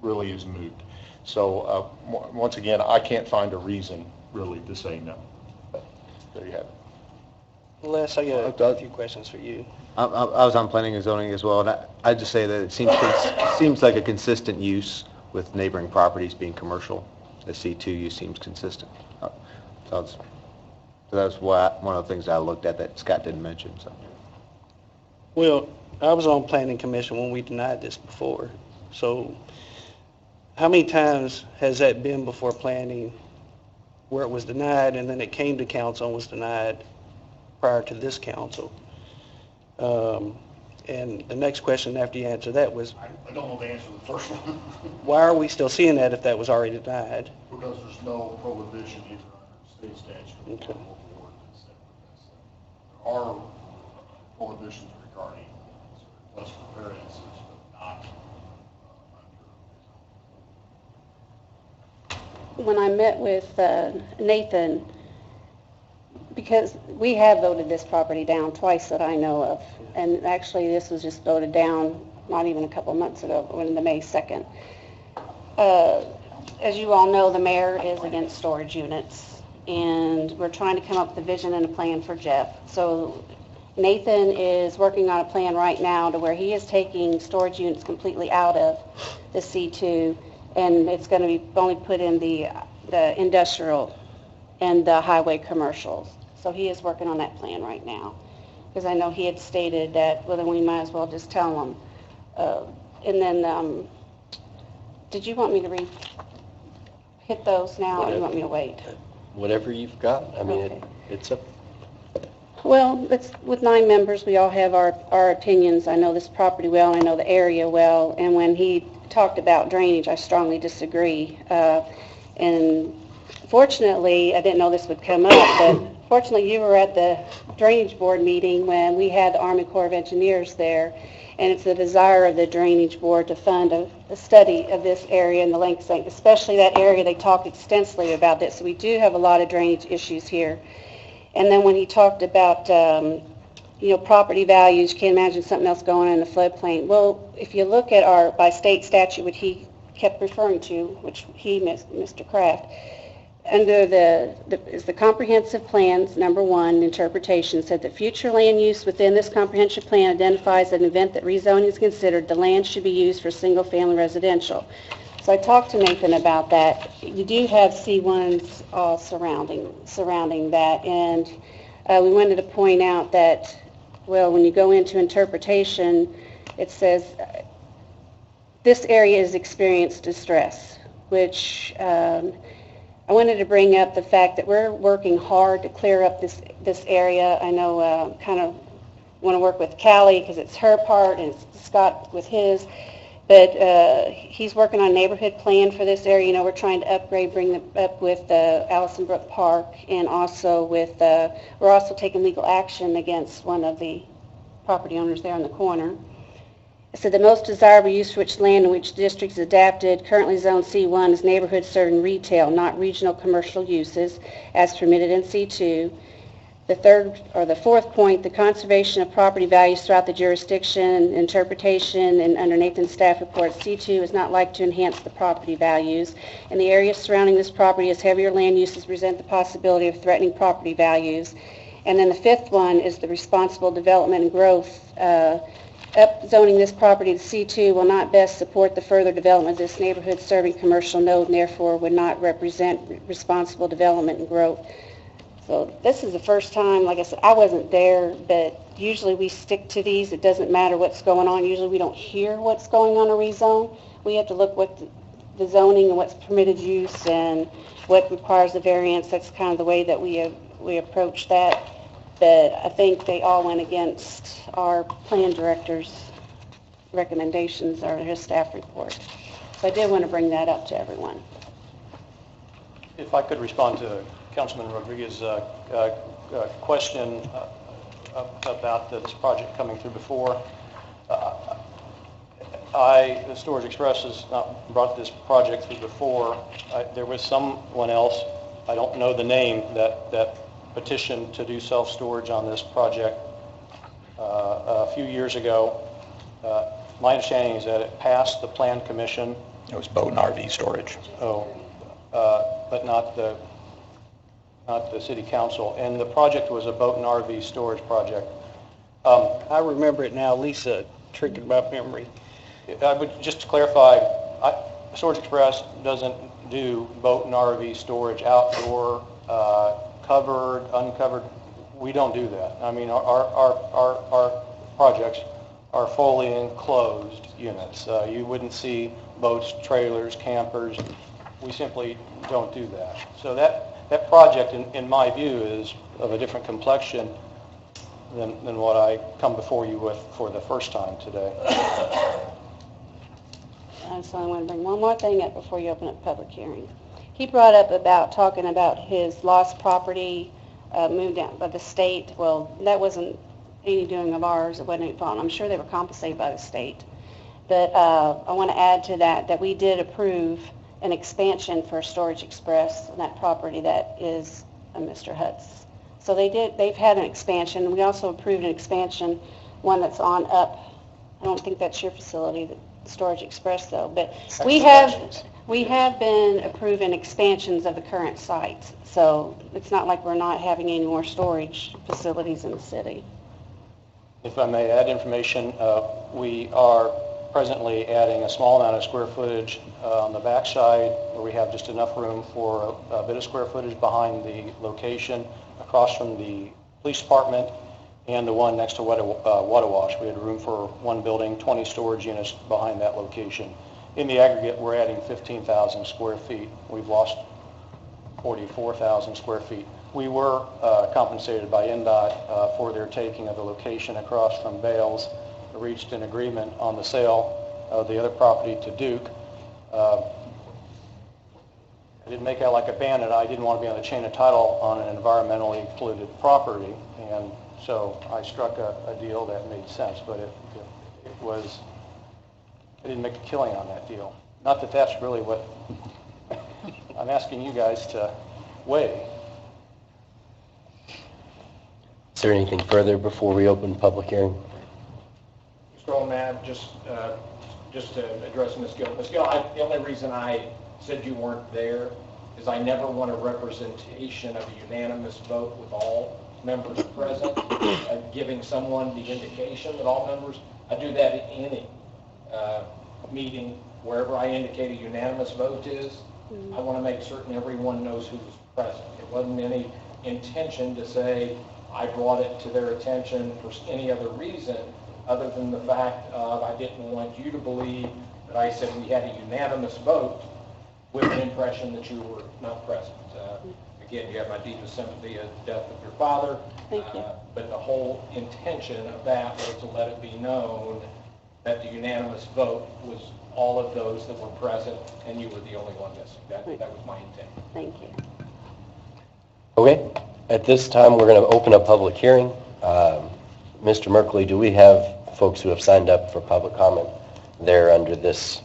Speaker 7: really is moot. So once again, I can't find a reason really to say no. But there you have it.
Speaker 3: Les, I got a few questions for you.
Speaker 10: I was on planning and zoning as well, and I'd just say that it seems like a consistent use with neighboring properties being commercial. The C2 use seems consistent. So that's one of the things I looked at that Scott didn't mention. So.
Speaker 3: Well, I was on planning commission when we denied this before. So how many times has that been before planning where it was denied and then it came to council and was denied prior to this council? And the next question after you answer that was,
Speaker 7: I don't know the answer to the first one.
Speaker 3: why are we still seeing that if that was already denied?
Speaker 7: Because there's no prohibition either under state statute or
Speaker 3: Okay.
Speaker 7: local ordinance that prevents that. There are prohibitions regarding requests for variances, but not under.
Speaker 5: When I met with Nathan, because we have voted this property down twice that I know of, and actually this was just voted down not even a couple months ago, on the May 2nd. As you all know, the mayor is against storage units, and we're trying to come up with a vision and a plan for Jeff. So Nathan is working on a plan right now to where he is taking storage units completely out of the C2, and it's going to be only put in the industrial and the highway commercials. So he is working on that plan right now, because I know he had stated that, well, then we might as well just tell him. And then, did you want me to hit those now, or do you want me to wait?
Speaker 1: Whatever you've got, I mean,
Speaker 5: Okay.
Speaker 1: it's a,
Speaker 5: Well, with 9 members, we all have our opinions. I know this property well, I know the area well, and when he talked about drainage, I strongly disagree. And fortunately, I didn't know this would come up, but fortunately, you were at the Drainage Board meeting when we had the Army Corps of Engineers there, and it's the desire of the Drainage Board to fund a study of this area in the Lakes, especially that area. They talk extensively about this, so we do have a lot of drainage issues here. And then when he talked about, property values, you can't imagine something else going on in the floodplain. Well, if you look at by state statute, what he kept referring to, which Mr. Kraft, under the comprehensive plans, number 1, interpretation, said that future land use within this comprehensive plan identifies an event that rezoning is considered, the land should be used for single-family residential. So I talked to Nathan about that. You do have C1s all surrounding that, and we wanted to point out that, well, when you go into interpretation, it says this area has experienced distress, which I wanted to bring up the fact that we're working hard to clear up this area. I know kind of want to work with Callie because it's her part and Scott with his, but he's working on a neighborhood plan for this area. We're trying to upgrade, bring them up with Allison Brook Park, and also we're also taking legal action against one of the property owners there on the corner. So the most desirable use for which land in which district is adapted, currently zone C1, is neighborhood serving retail, not regional commercial uses, as permitted in C2. The fourth point, the conservation of property values throughout the jurisdiction, interpretation, and under Nathan's staff report, C2 is not like to enhance the property values. And the areas surrounding this property as heavier land uses present the possibility of threatening property values. And then the fifth one is the responsible development and growth. Upzoning this property to C2 will not best support the further development of this neighborhood serving commercial node, and therefore would not represent responsible development and growth. So this is the first time, like I said, I wasn't there, but usually we stick to these. It doesn't matter what's going on. Usually we don't hear what's going on a rezone. We have to look what the zoning and what's permitted use and what requires the variance. That's kind of the way that we approach that. But I think they all went against our plan director's recommendations or his staff report. So I did want to bring that up to everyone.
Speaker 8: If I could respond to Councilman Rodriguez's question about this project coming through before. The Storage Express has not brought this project through before. There was someone else, I don't know the name, that petitioned to do self-storage on this project a few years ago. My understanding is that it passed the Plan Commission.
Speaker 9: It was boat and RV storage.
Speaker 8: But not the City Council. And the project was a boat and RV storage project.
Speaker 3: I remember it now. Lisa triggered my memory.
Speaker 8: I would just to clarify, Storage Express doesn't do boat and RV storage outdoor, covered, uncovered. We don't do that. I mean, our projects are fully enclosed units. You wouldn't see boats, trailers, campers. We simply don't do that. So that project, in my view, is of a different complexion. than what I come before you with for the first time today.
Speaker 5: So I want to bring one more thing up before you open up public hearing. He brought up about talking about his lost property moved out by the state. Well, that wasn't any doing of ours. It wasn't any fault. I'm sure they were compensated by the state. But I want to add to that we did approve an expansion for Storage Express on that property that is Mr. Hutt's. So they've had an expansion. We also approved an expansion, one that's on up. I don't think that's your facility, the Storage Express though, but we have been approving expansions of the current sites. So it's not like we're not having any more storage facilities in the city.
Speaker 8: If I may add information, we are presently adding a small amount of square footage on the backside where we have just enough room for a bit of square footage behind the location across from the police department and the one next to Water Wash. We had room for one building, 20 storage units behind that location. In the aggregate, we're adding 15,000 square feet. We've lost 44,000 square feet. We were compensated by NDOT for their taking of the location across from Bales. We reached an agreement on the sale of the other property to Duke. I didn't make out like a bandit. I didn't want to be on the chain of title on an environmentally polluted property, and so I struck a deal that made sense, but I didn't make a killing on that deal. Not that that's really what I'm asking you guys to weigh.
Speaker 1: Is there anything further before we open public hearing?
Speaker 11: Mr. O'Mab, just to address Ms. Gill. Ms. Gill, the only reason I said you weren't there is I never want a representation of a unanimous vote with all members present, giving someone the indication that all members. I do that at any meeting, wherever I indicate a unanimous vote is. I want to make certain everyone knows who's present. It wasn't any intention to say I brought it to their attention for any other reason other than the fact of I didn't want you to believe that I said we had a unanimous vote with the impression that you were not present. Again, you have my deepest sympathy at the death of your father.
Speaker 5: Thank you.
Speaker 11: But the whole intention of that was to let it be known that the unanimous vote was all of those that were present, and you were the only one missing. That was my intent.
Speaker 5: Thank you.
Speaker 1: Okay, at this time, we're going to open a public hearing. Mr. Merkley, do we have folks who have signed up for public comment there under this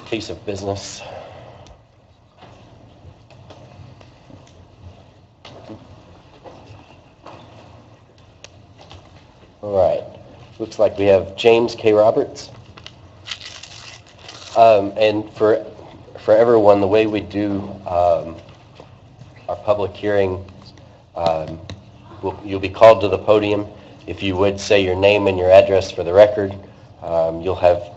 Speaker 1: piece of business? All right, looks like we have James K. Roberts. And for everyone, the way we do our public hearing, you'll be called to the podium. If you would say your name and your address for the record, you'll have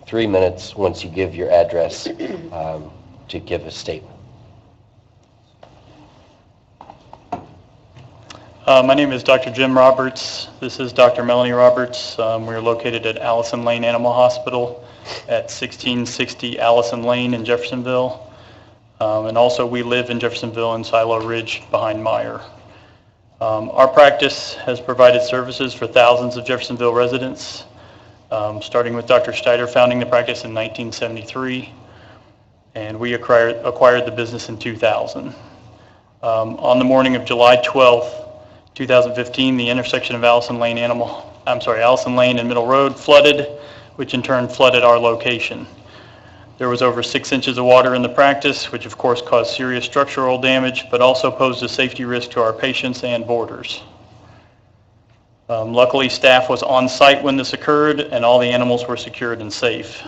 Speaker 1: 3 minutes once you give your address to give a statement.
Speaker 12: My name is Dr. Jim Roberts. This is Dr. Melanie Roberts. We're located at Allison Lane Animal Hospital at 1660 Allison Lane in Jeffersonville. And also we live in Jeffersonville in Silo Ridge behind Meyer. Our practice has provided services for thousands of Jeffersonville residents, starting with Dr. Steiner founding the practice in 1973, and we acquired the business in 2000. On the morning of July 12th, 2015, the intersection of Allison Lane and Middle Road flooded, which in turn flooded our location. There was over 6 inches of water in the practice, which of course caused serious structural damage, but also posed a safety risk to our patients and boarders. Luckily, staff was on site when this occurred, and all the animals were secured and safe.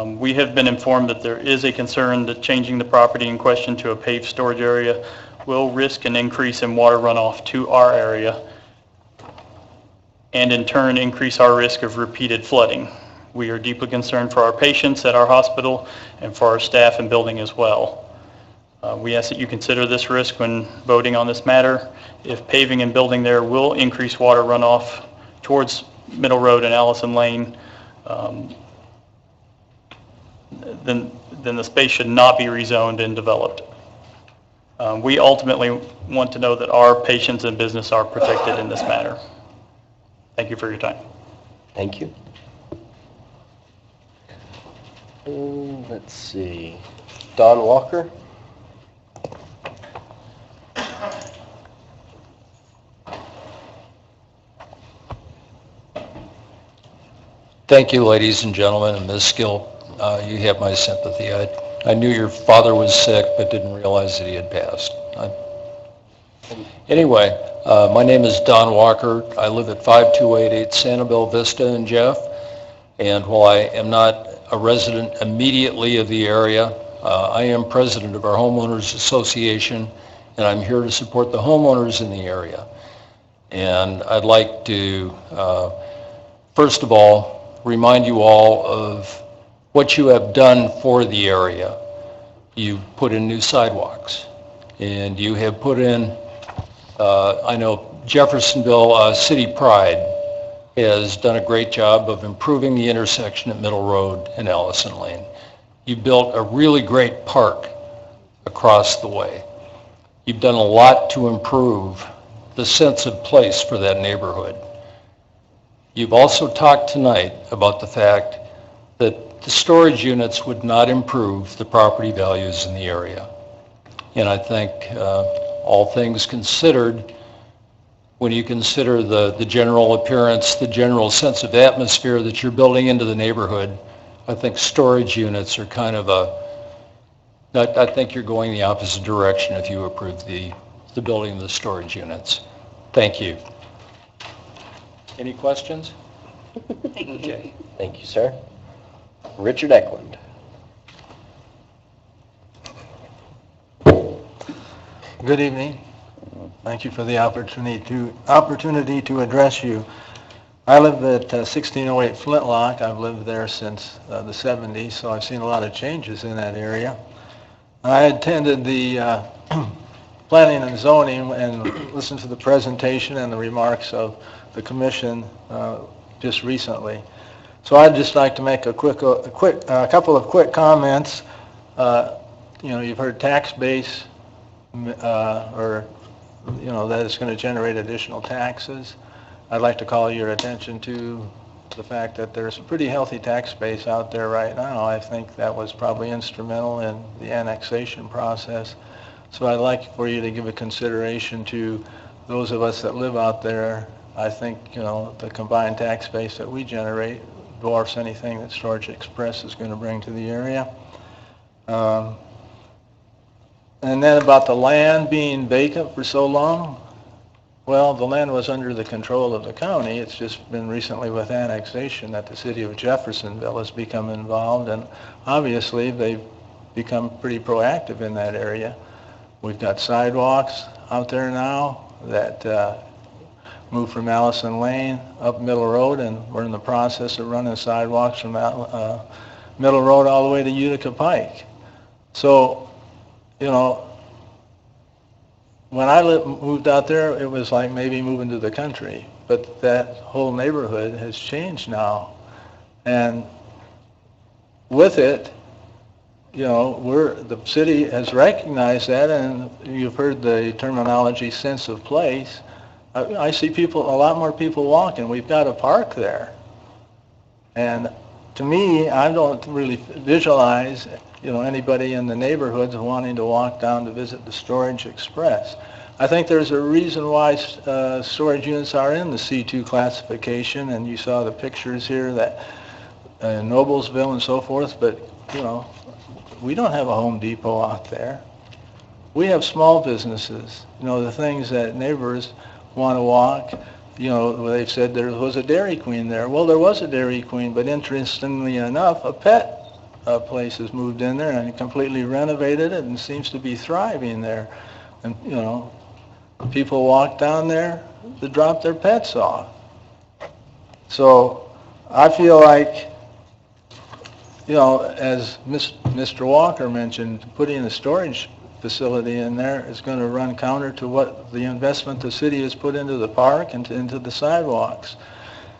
Speaker 12: We have been informed that there is a concern that changing the property in question to a paved storage area will risk an increase in water runoff to our area, and in turn increase our risk of repeated flooding. We are deeply concerned for our patients at our hospital and for our staff and building as well. We ask that you consider this risk when voting on this matter. If paving and building there will increase water runoff towards Middle Road and Allison Lane, then the space should not be rezoned and developed. We ultimately want to know that our patients and business are protected in this matter. Thank you for your time.
Speaker 1: Thank you. Let's see. Don Walker?
Speaker 9: Thank you, ladies and gentlemen, and Ms. Gill, you have my sympathy. I knew your father was sick, but didn't realize that he had passed. Anyway, my name is Don Walker. I live at 5288 Sanibel Vista in Jeff, and while I am not a resident immediately of the area, I am president of our homeowners association, and I'm here to support the homeowners in the area. And I'd like to, first of all, remind you all of what you have done for the area. You put in new sidewalks, and you have put in, I know Jeffersonville City Pride has done a great job of improving the intersection at Middle Road and Allison Lane. You built a really great park across the way. You've done a lot to improve the sense of place for that neighborhood. You've also talked tonight about the fact that the storage units would not improve the property values in the area. And I think all things considered, when you consider the general appearance, the general sense of atmosphere that you're building into the neighborhood, I think storage units are kind of I think you're going the opposite direction if you approve the building of the storage units. Thank you. Any questions? Okay.
Speaker 1: Thank you, sir. Richard Eklund.
Speaker 13: Good evening. Thank you for the opportunity to address you. I live at 1608 Flintlock. I've lived there since the 70s, so I've seen a lot of changes in that area. I attended the planning and zoning and listened to the presentation and the remarks of the commission just recently. So I'd just like to make a couple of quick comments. You've heard tax base, that it's going to generate additional taxes. I'd like to call your attention to the fact that there's a pretty healthy tax base out there right now. I think that was probably instrumental in the annexation process. So I'd like for you to give a consideration to those of us that live out there. I think, the combined tax base that we generate dwarfs anything that Storage Express is going to bring to the area. And then about the land being vacant for so long, well, the land was under the control of the county. It's just been recently with annexation that the city of Jeffersonville has become involved, and obviously they've become pretty proactive in that area. We've got sidewalks out there now that move from Allison Lane up Middle Road, and we're in the process of running sidewalks from Middle Road all the way to Utica Pike. So, when I moved out there, it was like maybe moving to the country, but that whole neighborhood has changed now. And with it, the city has recognized that, and you've heard the terminology sense of place. I see a lot more people walking. We've got a park there. And to me, I don't really visualize, anybody in the neighborhoods wanting to walk down to visit the Storage Express. I think there's a reason why storage units are in the C2 classification, and you saw the pictures here that in Noblesville and so forth, but, we don't have a Home Depot out there. We have small businesses, the things that neighbors want to walk. They've said there was a Dairy Queen there. Well, there was a Dairy Queen, but interestingly enough, a pet place has moved in there and completely renovated it and seems to be thriving there. And, people walk down there to drop their pets off. So I feel like, as Mr. Walker mentioned, putting a storage facility in there is going to run counter to what the investment the city has put into the park and into the sidewalks.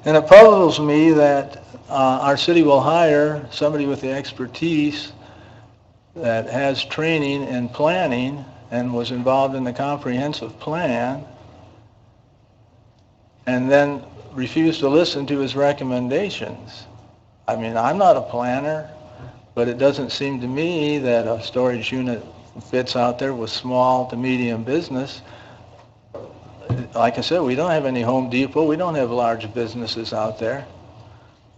Speaker 13: And it puzzles me that our city will hire somebody with the expertise that has training and planning and was involved in the comprehensive plan and then refused to listen to his recommendations. I mean, I'm not a planner, but it doesn't seem to me that a storage unit fits out there with small to medium business. Like I said, we don't have any Home Depot, we don't have large businesses out there.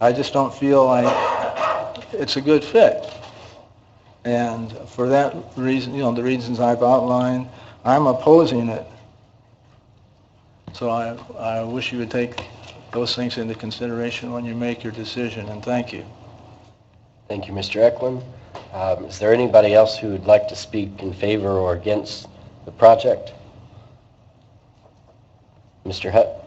Speaker 13: I just don't feel like it's a good fit. And for that reason, the reasons I've outlined, I'm opposing it. So I wish you would take those things into consideration when you make your decision, and thank you.
Speaker 1: Thank you, Mr. Eklund. Is there anybody else who would like to speak in favor or against the project? Mr. Hutt?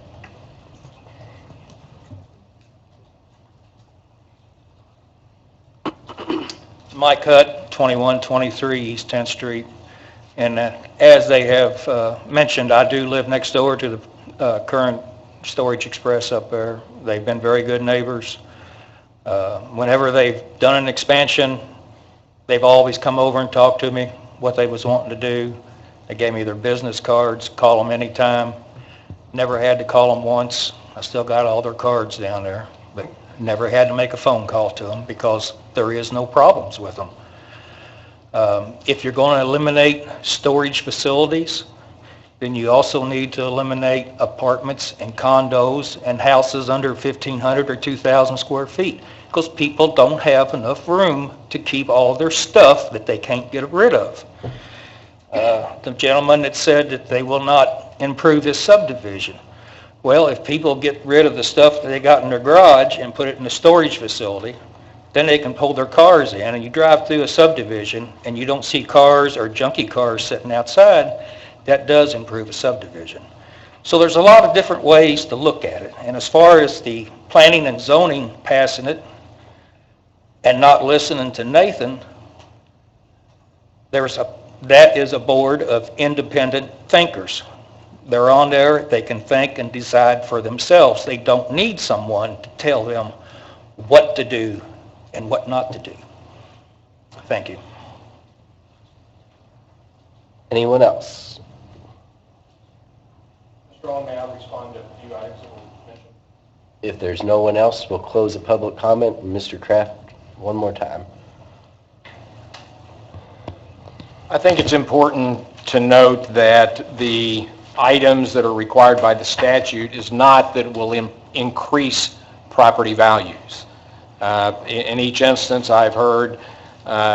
Speaker 14: Mike Hutt, 2123 East 10th Street. And as they have mentioned, I do live next door to the current Storage Express up there. They've been very good neighbors. Whenever they've done an expansion, they've always come over and talked to me what they was wanting to do. They gave me their business cards, call them anytime. Never had to call them once. I still got all their cards down there, but never had to make a phone call to them because there is no problems with them. If you're going to eliminate storage facilities, then you also need to eliminate apartments and condos and houses under 1,500 or 2,000 square feet because people don't have enough room to keep all their stuff that they can't get rid of. The gentleman that said that they will not improve this subdivision. Well, if people get rid of the stuff that they got in their garage and put it in a storage facility, then they can pull their cars in, and you drive through a subdivision and you don't see cars or junky cars sitting outside, that does improve a subdivision. So there's a lot of different ways to look at it. And as far as the planning and zoning passing it and not listening to Nathan, that is a board of independent thinkers. They're on there, they can think and decide for themselves. They don't need someone to tell them what to do and what not to do. Thank you.
Speaker 1: Anyone else?
Speaker 11: Mr. Owen, may I respond to a few items that were mentioned?
Speaker 1: If there's no one else, we'll close the public comment. Mr. Kraft, one more time.
Speaker 8: I think it's important to note that the items that are required by the statute is not that it will increase property values. In each instance, I've heard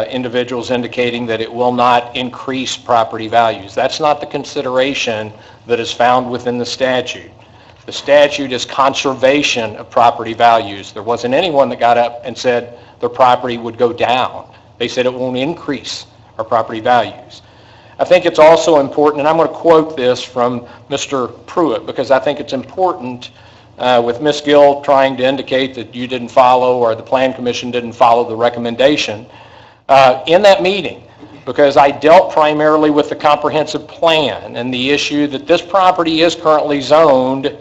Speaker 8: individuals indicating that it will not increase property values. That's not the consideration that is found within the statute. The statute is conservation of property values. There wasn't anyone that got up and said their property would go down. They said it won't increase our property values. I think it's also important, and I'm going to quote this from Mr. Pruitt because I think it's important with Ms. Gill trying to indicate that you didn't follow or the Plan Commission didn't follow the recommendation. In that meeting, because I dealt primarily with the comprehensive plan and the issue that this property is currently zoned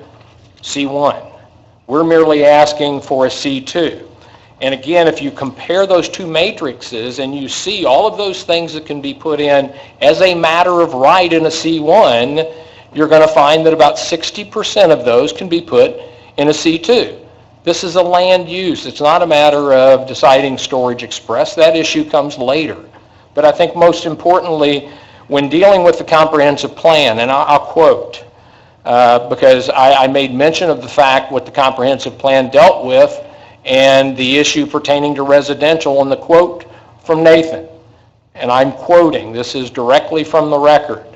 Speaker 8: C1. We're merely asking for a C2. And again, if you compare those two matrices and you see all of those things that can be put in as a matter of right in a C1, you're going to find that about 60% of those can be put in a C2. This is a land use. It's not a matter of deciding Storage Express. That issue comes later. But I think most importantly, when dealing with the comprehensive plan, and I'll quote, because I made mention of the fact what the comprehensive plan dealt with and the issue pertaining to residential, and the quote from Nathan, and I'm quoting, this is directly from the record.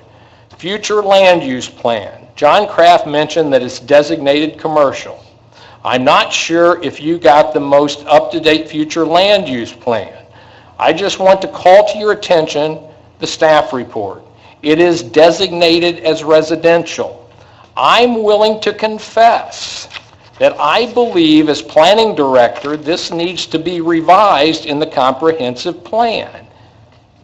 Speaker 8: Future land use plan. John Kraft mentioned that it's designated commercial. I'm not sure if you got the most up-to-date future land use plan. I just want to call to your attention the staff report. It is designated as residential. I'm willing to confess that I believe as planning director this needs to be revised in the comprehensive plan.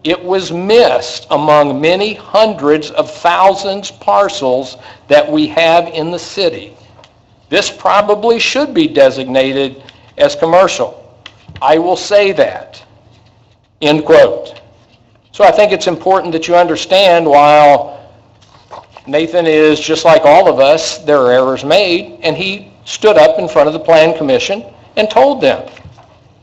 Speaker 8: It was missed among many hundreds of thousands parcels that we have in the city. This probably should be designated as commercial. I will say that. End quote. So I think it's important that you understand while Nathan is just like all of us, there are errors made, and he stood up in front of the Plan Commission and told them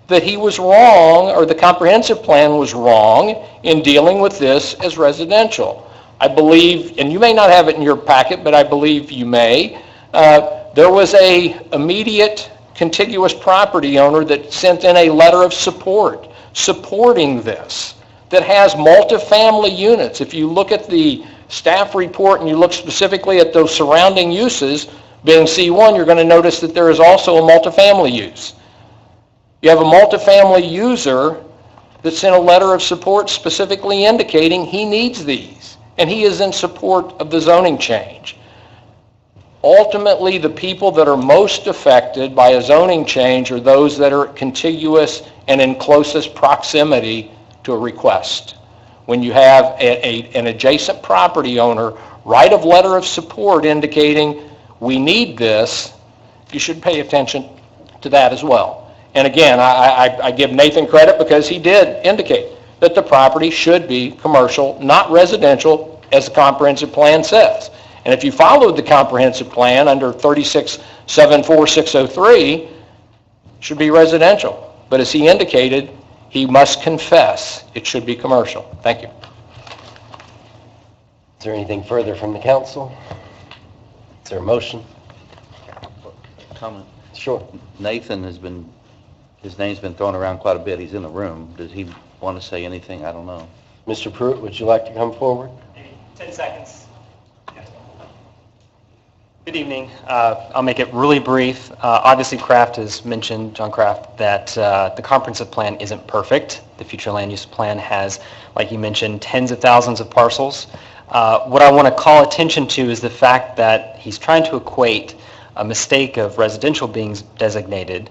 Speaker 8: that he was wrong, or the comprehensive plan was wrong in dealing with this as residential. I believe, and you may not have it in your packet, but I believe you may, there was a immediate contiguous property owner that sent in a letter of support, supporting this, that has multifamily units. If you look at the staff report and you look specifically at those surrounding uses, being C1, you're going to notice that there is also a multifamily use. You have a multifamily user that sent a letter of support specifically indicating he needs these, and he is in support of the zoning change. Ultimately, the people that are most affected by a zoning change are those that are contiguous and in closest proximity to a request. When you have an adjacent property owner write a letter of support indicating we need this, you should pay attention to that as well. And again, I give Nathan credit because he did indicate that the property should be commercial, not residential, as the comprehensive plan says. And if you followed the comprehensive plan under 3674603, it should be residential. But as he indicated, he must confess it should be commercial. Thank you.
Speaker 1: Is there anything further from the council? Is there a motion?
Speaker 15: Comment.
Speaker 1: Sure.
Speaker 15: Nathan his name's been thrown around quite a bit. He's in the room. Does he want to say anything? I don't know.
Speaker 1: Mr. Pruitt, would you like to come forward?
Speaker 16: 10 seconds. Good evening. I'll make it really brief. Obviously, Kraft has mentioned, John Kraft, that the comprehensive plan isn't perfect. The future land use plan has, like you mentioned, tens of thousands of parcels. What I want to call attention to is the fact that he's trying to equate a mistake of residential being designated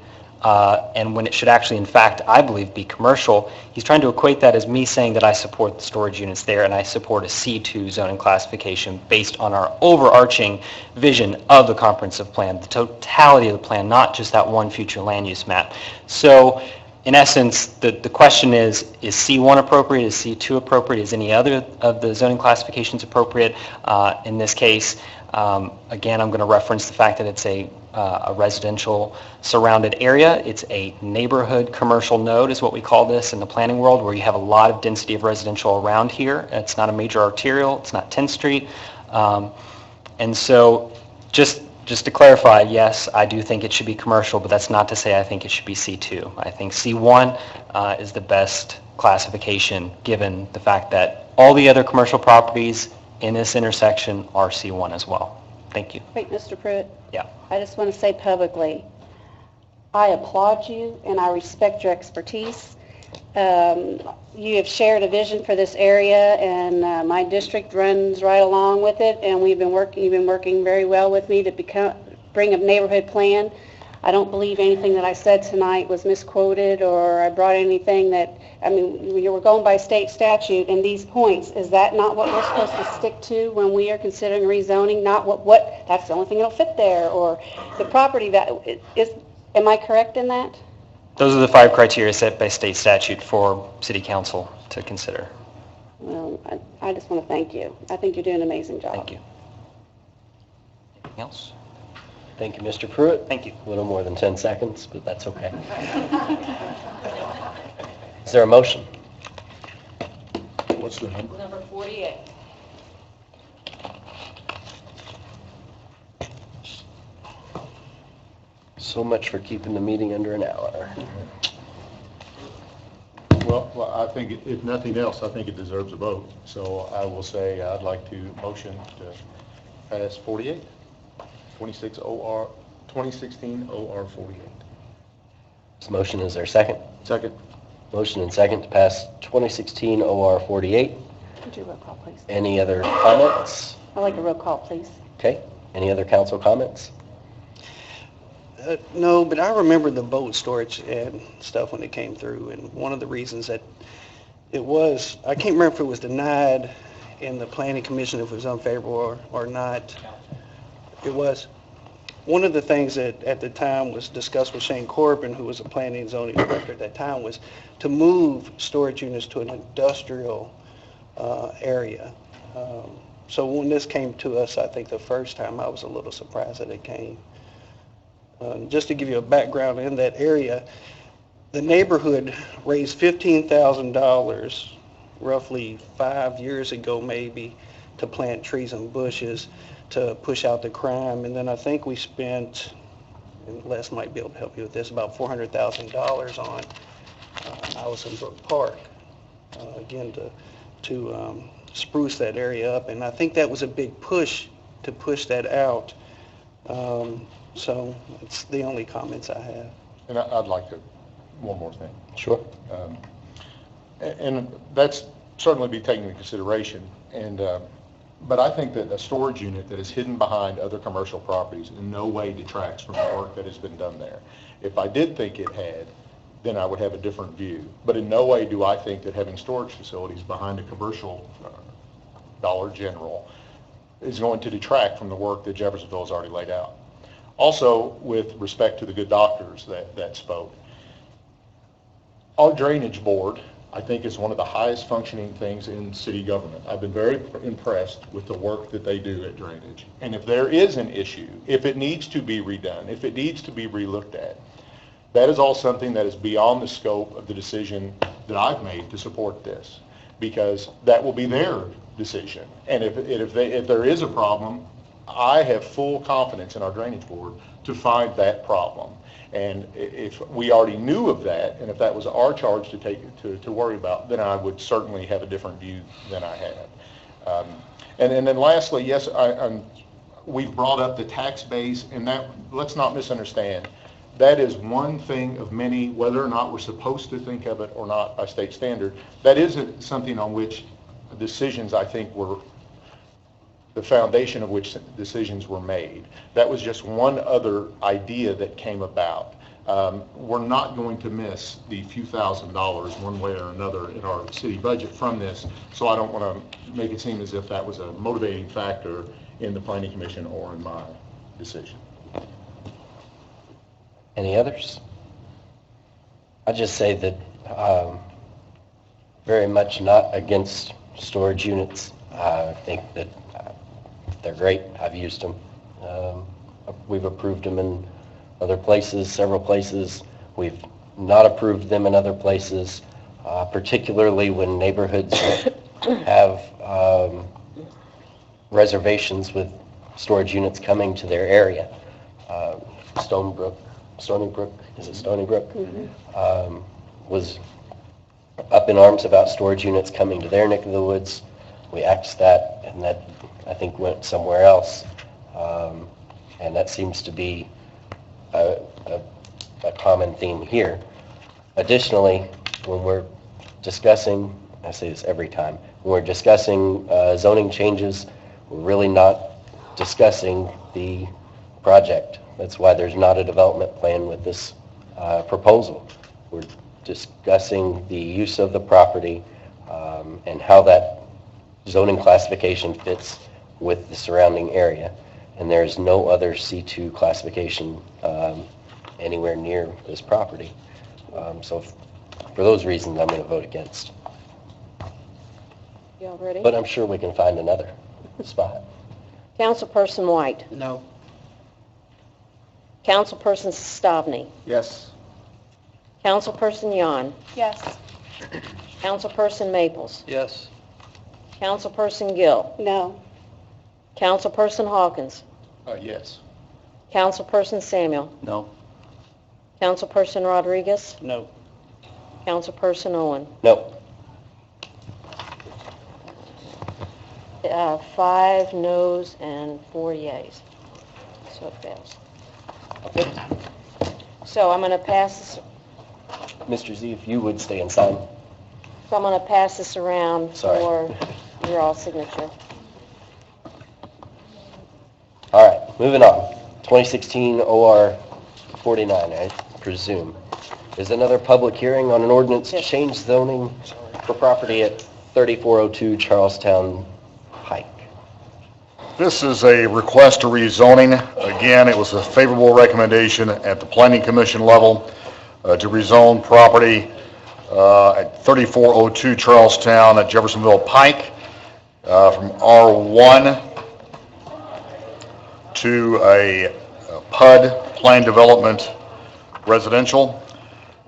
Speaker 16: and when it should actually, in fact, I believe, be commercial. He's trying to equate that as me saying that I support the storage units there and I support a C2 zoning classification based on our overarching vision of the comprehensive plan, the totality of the plan, not just that one future land use map. So, in essence, the question is C1 appropriate? Is C2 appropriate? Is any other of the zoning classifications appropriate? In this case, again, I'm going to reference the fact that it's a residential surrounded area. It's a neighborhood commercial node is what we call this in the planning world, where you have a lot of density of residential around here. It's not a major arterial. It's not 10th Street. And so just to clarify, yes, I do think it should be commercial, but that's not to say I think it should be C2. I think C1 is the best classification given the fact that all the other commercial properties in this intersection are C1 as well. Thank you.
Speaker 5: Wait, Mr. Pruitt?
Speaker 16: Yeah.
Speaker 5: I just want to say publicly, I applaud you and I respect your expertise. You have shared a vision for this area, and my district runs right along with it, and you've been working very well with me to bring a neighborhood plan. I don't believe anything that I said tonight was misquoted, or I brought anything that, I mean, you were going by state statute and these points. Is that not what we're supposed to stick to when we are considering rezoning? Not what that's the only thing that'll fit there, or the property value is, am I correct in that?
Speaker 16: Those are the 5 criteria set by state statute for city council to consider.
Speaker 5: Well, I just want to thank you. I think you're doing an amazing job.
Speaker 16: Thank you. Anything else?
Speaker 1: Thank you, Mr. Pruitt.
Speaker 16: Thank you.
Speaker 1: A little more than 10 seconds, but that's okay. Is there a motion?
Speaker 7: What's the number?
Speaker 4: Number 48.
Speaker 1: So much for keeping the meeting under an hour.
Speaker 7: Well, I think if nothing else, I think it deserves a vote. So I will say I'd like to motion to pass 48, 2016 OR 48.
Speaker 1: This motion, is there a second?
Speaker 10: Second.
Speaker 1: Motion and second to pass 2016 OR 48.
Speaker 5: Would you roll call, please?
Speaker 1: Any other comments?
Speaker 5: I'd like a roll call, please.
Speaker 1: Okay. Any other council comments?
Speaker 3: No, but I remember the boat storage and stuff when it came through, and one of the reasons that it was, I can't remember if it was denied in the planning commission, if it was unfavorable or not. It was. One of the things that at the time was discussed with Shane Corbin, who was a planning and zoning director at that time, was to move storage units to an industrial
Speaker 17: area. So when this came to us, I think the first time, I was a little surprised that it came. Just to give you a background in that area, the neighborhood raised $15,000 roughly 5 years ago maybe to plant trees and bushes to push out the crime. And then I think we spent, and Les might be able to help you with this, about $400,000 on Allison Brook Park, again to spruce that area up. And I think that was a big push to push that out. So it's the only comments I have.
Speaker 7: And I'd like to, one more thing.
Speaker 1: Sure.
Speaker 7: And that's certainly be taken into consideration. And but I think that a storage unit that is hidden behind other commercial properties in no way detracts from the work that has been done there. If I did think it had, then I would have a different view. But in no way do I think that having storage facilities behind a commercial Dollar General is going to detract from the work that Jeffersonville has already laid out. Also, with respect to the good doctors that spoke, our drainage board, I think, is one of the highest functioning things in city government. I've been very impressed with the work that they do at drainage. And if there is an issue, if it needs to be redone, if it needs to be relooked at, that is all something that is beyond the scope of the decision that I've made to support this, because that will be their decision. And if there is a problem, I have full confidence in our drainage board to find that problem. And if we already knew of that, and if that was our charge to worry about, then I would certainly have a different view than I have. And then lastly, yes, we've brought up the tax base, and that, let's not misunderstand. That is one thing of many, whether or not we're supposed to think of it or not by state standard. That isn't something on which decisions, I think, were the foundation of which decisions were made. That was just one other idea that came about. We're not going to miss the few $1,000s one way or another in our city budget from this, so I don't want to make it seem as if that was a motivating factor in the Planning Commission or in my decision.
Speaker 1: Any others? I'd just say that very much not against storage units. I think that they're great. I've used them. We've approved them in other places, several places. We've not approved them in other places, particularly when neighborhoods have reservations with storage units coming to their area. Stony Brook, is it Stony Brook? Mm-hmm. Was up in arms about storage units coming to their neck of the woods. We axed that, and that, I think, went somewhere else. And that seems to be a common theme here. Additionally, when we're discussing, I say this every time, when we're discussing zoning changes, we're really not discussing the project. That's why there's not a development plan with this proposal. We're discussing the use of the property and how that zoning classification fits with the surrounding area. And there's no other C2 classification anywhere near this property. So for those reasons, I'm going to vote against.
Speaker 4: Y'all ready?
Speaker 1: But I'm sure we can find another spot.
Speaker 4: Councilperson White.
Speaker 3: No.
Speaker 4: Councilperson Stavny.
Speaker 3: Yes.
Speaker 4: Councilperson Yon.
Speaker 5: Yes.
Speaker 4: Councilperson Maples.
Speaker 13: Yes.
Speaker 4: Councilperson Gill.
Speaker 5: No.
Speaker 4: Councilperson Hawkins.
Speaker 7: Yes.
Speaker 4: Councilperson Samuel.
Speaker 15: No.
Speaker 4: Councilperson Rodriguez.
Speaker 17: No.
Speaker 4: Councilperson Owen.
Speaker 1: No.
Speaker 4: 5 noes and 4 yeas. So it fails.
Speaker 1: Okay.
Speaker 4: So I'm going to pass this.
Speaker 1: Mr. Z, if you would stay and sign.
Speaker 4: So I'm going to pass this around
Speaker 1: Sorry.
Speaker 4: for your all signature.
Speaker 1: All right, moving on. 2016 OR 49, I presume, is another public hearing on an ordinance to change zoning for property at 3402 Charlestown Pike.
Speaker 7: This is a request to rezoning. Again, it was a favorable recommendation at the Planning Commission level to rezone property at 3402 Charlestown at Jeffersonville Pike, from R1 to a PUD, Planned Development Residential.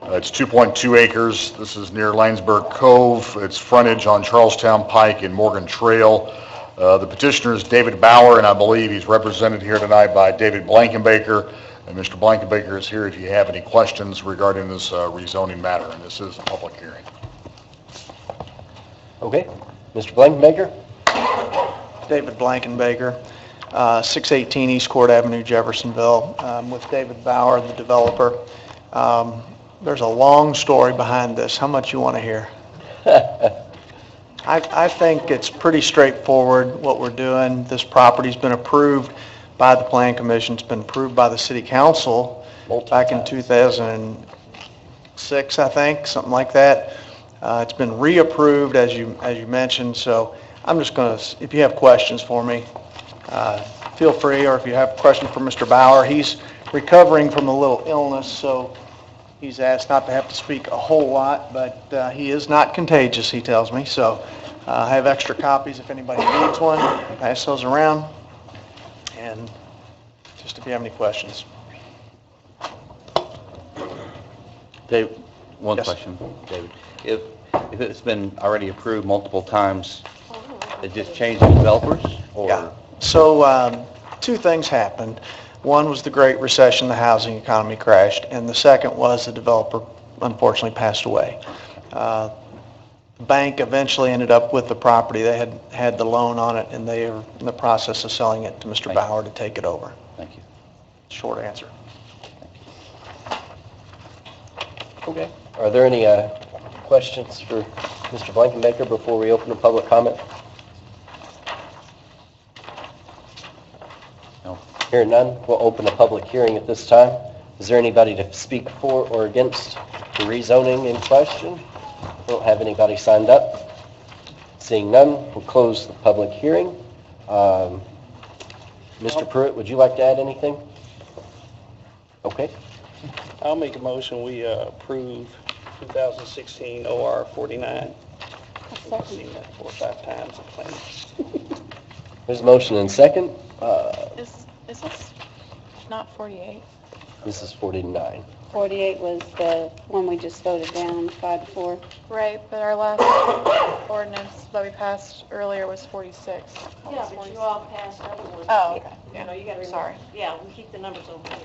Speaker 7: It's 2.2 acres. This is near Lanesburg Cove. It's frontage on Charlestown Pike and Morgan Trail. The petitioner is David Bauer, and I believe he's represented here tonight by David Blankenbaker. And Mr. Blankenbaker is here if you have any questions regarding this rezoning matter, and this is a public hearing.
Speaker 1: Okay, Mr. Blankenbaker?
Speaker 17: David Blankenbaker, 618 East Court Avenue, Jeffersonville. With David Bauer, the developer. There's a long story behind this. How much you want to hear? I think it's pretty straightforward what we're doing. This property's been approved by the Plan Commission. It's been approved by the City Council back in 2006, I think, something like that. It's been reapproved, as you mentioned, so I'm just going to, if you have questions for me, feel free, or if you have questions for Mr. Bauer. He's recovering from a little illness, so he's asked not to have to speak a whole lot, but he is not contagious, he tells me. So I have extra copies if anybody needs one. I'll pass those around. And just if you have any questions.
Speaker 15: Dave, one
Speaker 17: Yes.
Speaker 15: question, David. If it's been already approved multiple times, it just changed the developers? Or?
Speaker 17: Yeah. So two things happened. One was the Great Recession, the housing economy crashed, and the second was the developer unfortunately passed away. The bank eventually ended up with the property. They had the loan on it, and they are in the process of selling it to Mr. Bauer to take it over.
Speaker 15: Thank you.
Speaker 17: Short answer.
Speaker 1: Okay. Are there any questions for Mr. Blankenbaker before we open the public comment?
Speaker 15: No.
Speaker 1: Hearing none, we'll open a public hearing at this time. Is there anybody to speak for or against the rezoning in question? We don't have anybody signed up. Seeing none, we'll close the public hearing. Mr. Pruitt, would you like to add anything? Okay.
Speaker 17: I'll make a motion, we approve 2016 OR 49. I've seen that 4 or 5 times at plans.
Speaker 1: There's a motion and second.
Speaker 18: Is this not 48?
Speaker 1: This is 49.
Speaker 5: 48 was the one we just voted down, 5-4.
Speaker 18: Right, but our last ordinance that we passed earlier was 46.
Speaker 4: Yeah, but you all passed other ones.
Speaker 18: Oh, okay.
Speaker 4: You know, you got to
Speaker 18: Sorry.
Speaker 4: Yeah, we keep the numbers over here.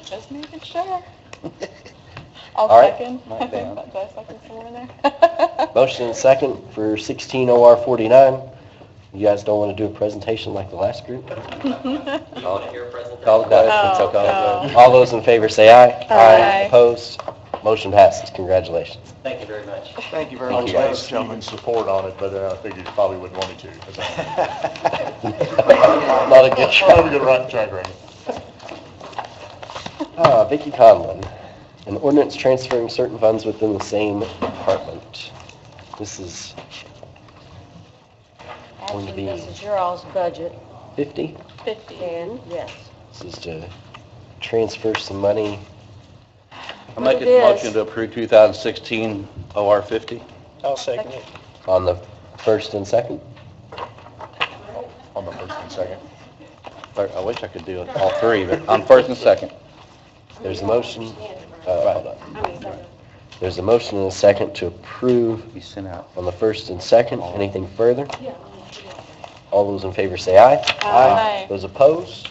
Speaker 18: Just making sure.
Speaker 1: All
Speaker 18: I'll
Speaker 1: right.
Speaker 18: second.
Speaker 15: My bad.
Speaker 18: Do I second somewhere in there?
Speaker 1: Motion and second for 16 OR 49. You guys don't want to do a presentation like the last group? Call the question.
Speaker 18: Oh, no.
Speaker 1: All those in favor say aye.
Speaker 18: Aye.
Speaker 1: Opposed? Motion passes. Congratulations.
Speaker 7: Thank you very much. Thank you very
Speaker 1: Thank
Speaker 7: much,
Speaker 1: you, guys.
Speaker 7: ladies and gentlemen. Support on it, but I figured you probably wouldn't want me to.
Speaker 1: Not a good
Speaker 7: Not a good track record.
Speaker 1: Vicki Conlon. An ordinance transferring certain funds within the same department. This is going to
Speaker 4: Actually,
Speaker 1: be
Speaker 4: this is your all's budget.
Speaker 1: 50.
Speaker 18: 50.
Speaker 4: And, yes.
Speaker 1: This is to transfer some money.
Speaker 15: I make
Speaker 4: It
Speaker 15: a
Speaker 4: is.
Speaker 15: motion to approve 2016 OR 50.
Speaker 17: I'll second it.
Speaker 1: On the first and second?
Speaker 7: On the first and second.
Speaker 15: I wish I could do it all three, but on first and second.
Speaker 1: There's a motion. Hold on. There's a motion and a second to approve
Speaker 15: You sent out.
Speaker 1: on the first and second. Anything further? All those in favor say aye.
Speaker 18: Aye.
Speaker 1: Those opposed?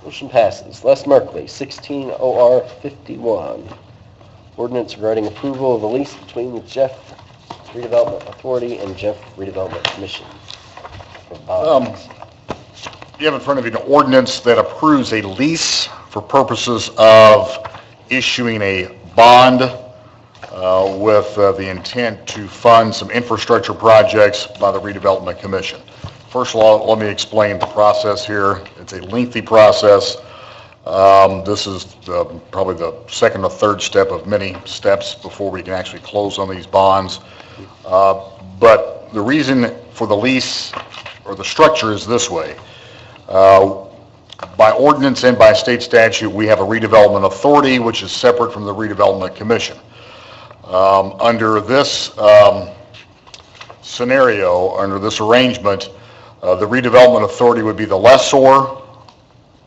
Speaker 1: Motion passes. Les Merkley, 16 OR 51. Ordinance regarding approval of a lease between the Jeff Redevelopment Authority and Jeff Redevelopment Commission.
Speaker 7: You have in front of you an ordinance that approves a lease for purposes of issuing a bond with the intent to fund some infrastructure projects by the Redevelopment Commission. First of all, let me explain the process here. It's a lengthy process. This is probably the second or third step of many steps before we can actually close on these bonds. But the reason for the lease or the structure is this way. By ordinance and by state statute, we have a redevelopment authority, which is separate from the redevelopment commission. Under this scenario, under this arrangement, the redevelopment authority would be the lessor.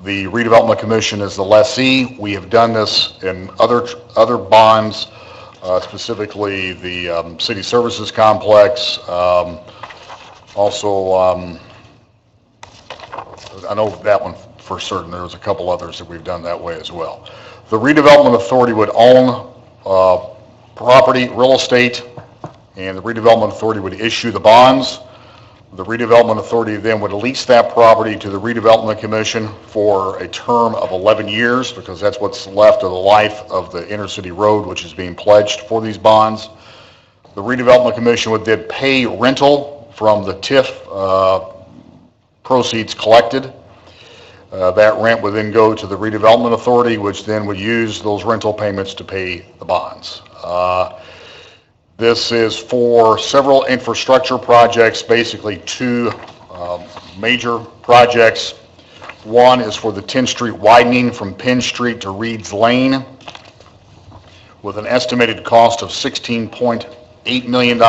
Speaker 7: The redevelopment commission is the lessee. We have done this in other bonds, specifically the city services complex. Also, I know that one for certain. There was a couple others that we've done that way as well. The redevelopment authority would own property, real estate, and the redevelopment authority would issue the bonds. The redevelopment authority then would lease that property to the redevelopment commission for a term of 11 years, because that's what's left of the life of the intercity road, which is being pledged for these bonds. The redevelopment commission would then pay rental from the TIF proceeds collected. That rent would then go to the redevelopment authority, which then would use those rental payments to pay the bonds. This is for several infrastructure projects, basically two major projects. One is for the 10th Street widening from Penn Street to Reed's Lane with an estimated cost of $16.8 million.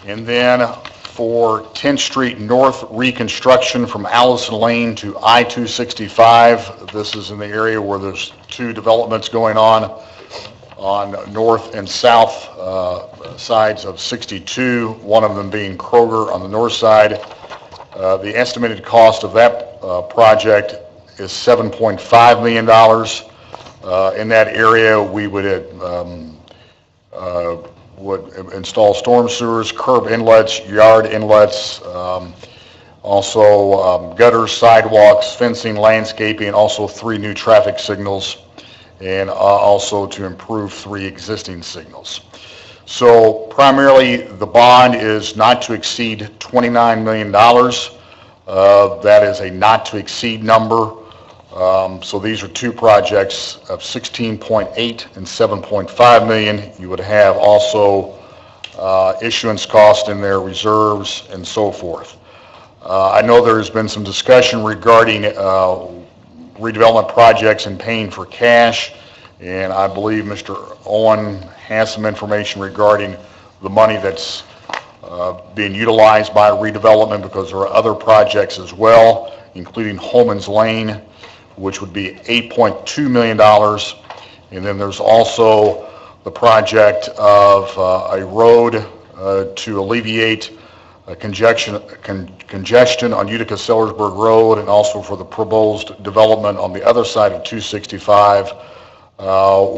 Speaker 7: And then for 10th Street North reconstruction from Allison Lane to I-265. This is in the area where there's two developments going on north and south sides of 62, one of them being Kroger on the north side. The estimated cost of that project is $7.5 million. In that area, we would install storm sewers, curb inlets, yard inlets, also gutters, sidewalks, fencing, landscaping, and also 3 new traffic signals, and also to improve 3 existing signals. So primarily, the bond is not to exceed $29 million. That is a not to exceed number. So these are 2 projects of 16.8 and 7.5 million. You would have also issuance cost in their reserves and so forth. I know there's been some discussion regarding redevelopment projects and paying for cash, and I believe Mr. Owen has some information regarding the money that's being utilized by redevelopment, because there are other projects as well, including Holman's Lane, which would be $8.2 million. And then there's also the project of a road to alleviate congestion on Utica-Sellersburg Road, and also for the proposed development on the other side of 265,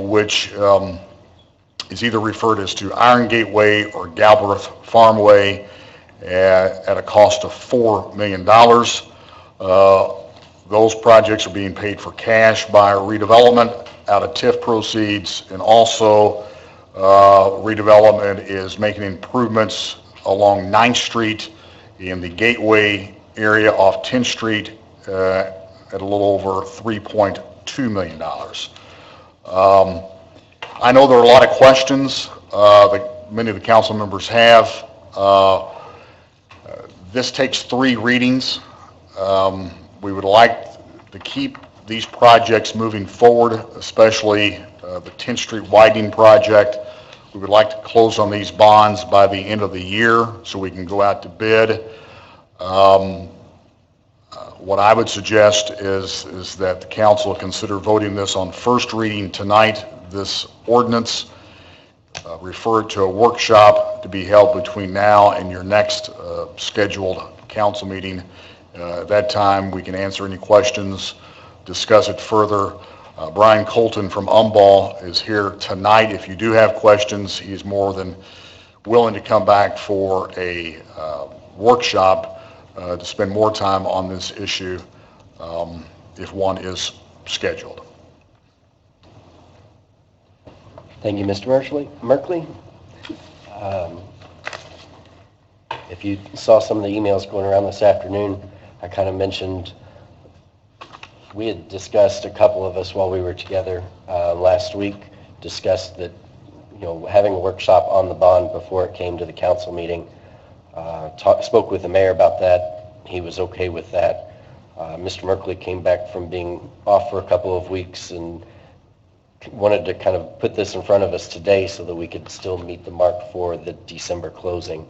Speaker 7: which is either referred as to Iron Gateway or Galbraith Farmway at a cost of $4 million. Those projects are being paid for cash by redevelopment out of TIF proceeds, and also redevelopment is making improvements along 9th Street in the Gateway area off 10th Street at a little over $3.2 million. I know there are a lot of questions that many of the council members have. This takes 3 readings. We would like to keep these projects moving forward, especially the 10th Street widening project. We would like to close on these bonds by the end of the year so we can go out to bid. What I would suggest is that the council consider voting this on first reading tonight, this ordinance, refer it to a workshop to be held between now and your next scheduled council meeting. At that time, we can answer any questions, discuss it further. Brian Colton from Umball is here tonight. If you do have questions, he's more than willing to come back for a workshop to spend more time on this issue if one is scheduled.
Speaker 1: Thank you, Mr. Merkley. If you saw some of the emails going around this afternoon, I kind of mentioned, we had discussed, a couple of us while we were together last week, discussed that, having a workshop on the bond before it came to the council meeting. Spoke with the mayor about that. He was okay with that. Mr. Merkley came back from being off for a couple of weeks and wanted to kind of put this in front of us today so that we could still meet the mark for the December closing,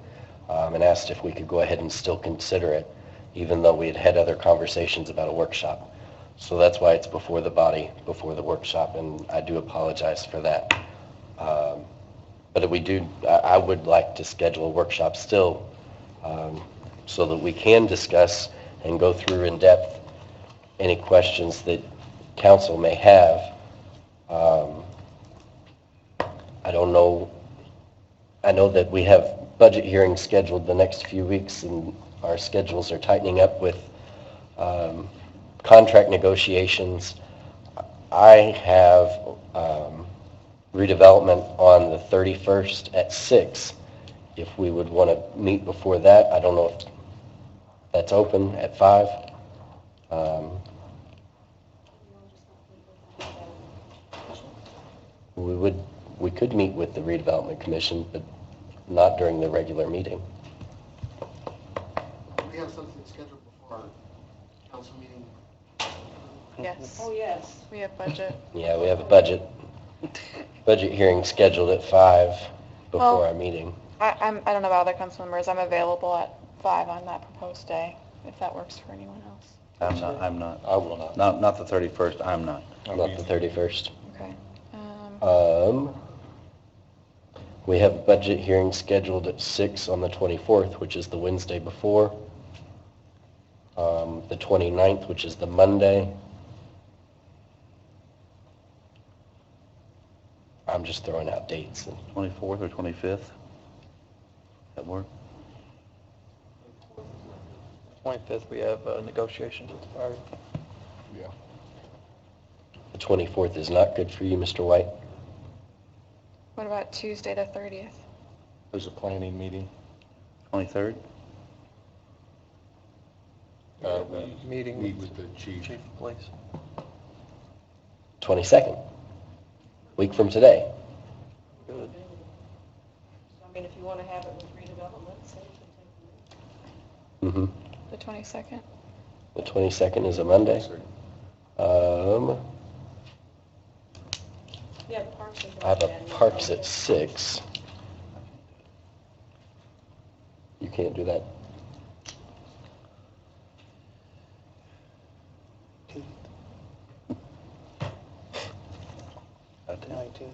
Speaker 1: and asked if we could go ahead and still consider it, even though we had had other conversations about a workshop. So that's why it's before the body, before the workshop, and I do apologize for that. But I would like to schedule a workshop still, so that we can discuss and go through in depth any questions that council may have. I don't know, I know that we have budget hearings scheduled the next few weeks, and our schedules are tightening up with contract negotiations. I have redevelopment on the 31st at 6. If we would want to meet before that, I don't know if that's open at 5. We could meet with the redevelopment commission, but not during the regular meeting.
Speaker 2: We have something scheduled before our council meeting.
Speaker 18: Yes.
Speaker 4: Oh, yes.
Speaker 18: We have budget.
Speaker 1: Yeah, we have a budget hearing scheduled at 5 before
Speaker 18: Well,
Speaker 1: our meeting.
Speaker 18: I don't know about other council members. I'm available at 5 on that proposed day, if that works for anyone else.
Speaker 15: I'm not.
Speaker 1: I will not.
Speaker 15: Not the 31st, I'm not.
Speaker 1: Not the 31st.
Speaker 18: Okay.
Speaker 1: We have a budget hearing scheduled at 6 on the 24th, which is the Wednesday before. The 29th, which is the Monday. I'm just throwing out dates.
Speaker 15: 24th or 25th? That work?
Speaker 14: 25th, we have negotiations with the fire.
Speaker 1: Yeah. The 24th is not good for you, Mr. White?
Speaker 18: What about Tuesday the 30th?
Speaker 8: There's a planning meeting.
Speaker 15: 23rd?
Speaker 14: Meeting with the chief of police.
Speaker 1: 22nd, week from today.
Speaker 14: Good.
Speaker 4: I mean, if you want to have it with redevelopment, so you
Speaker 1: Mm-hmm.
Speaker 18: The 22nd?
Speaker 1: The 22nd is a Monday.
Speaker 4: Yeah, the parks is
Speaker 1: I have a parks at 6. You can't do that?
Speaker 17: The 19th.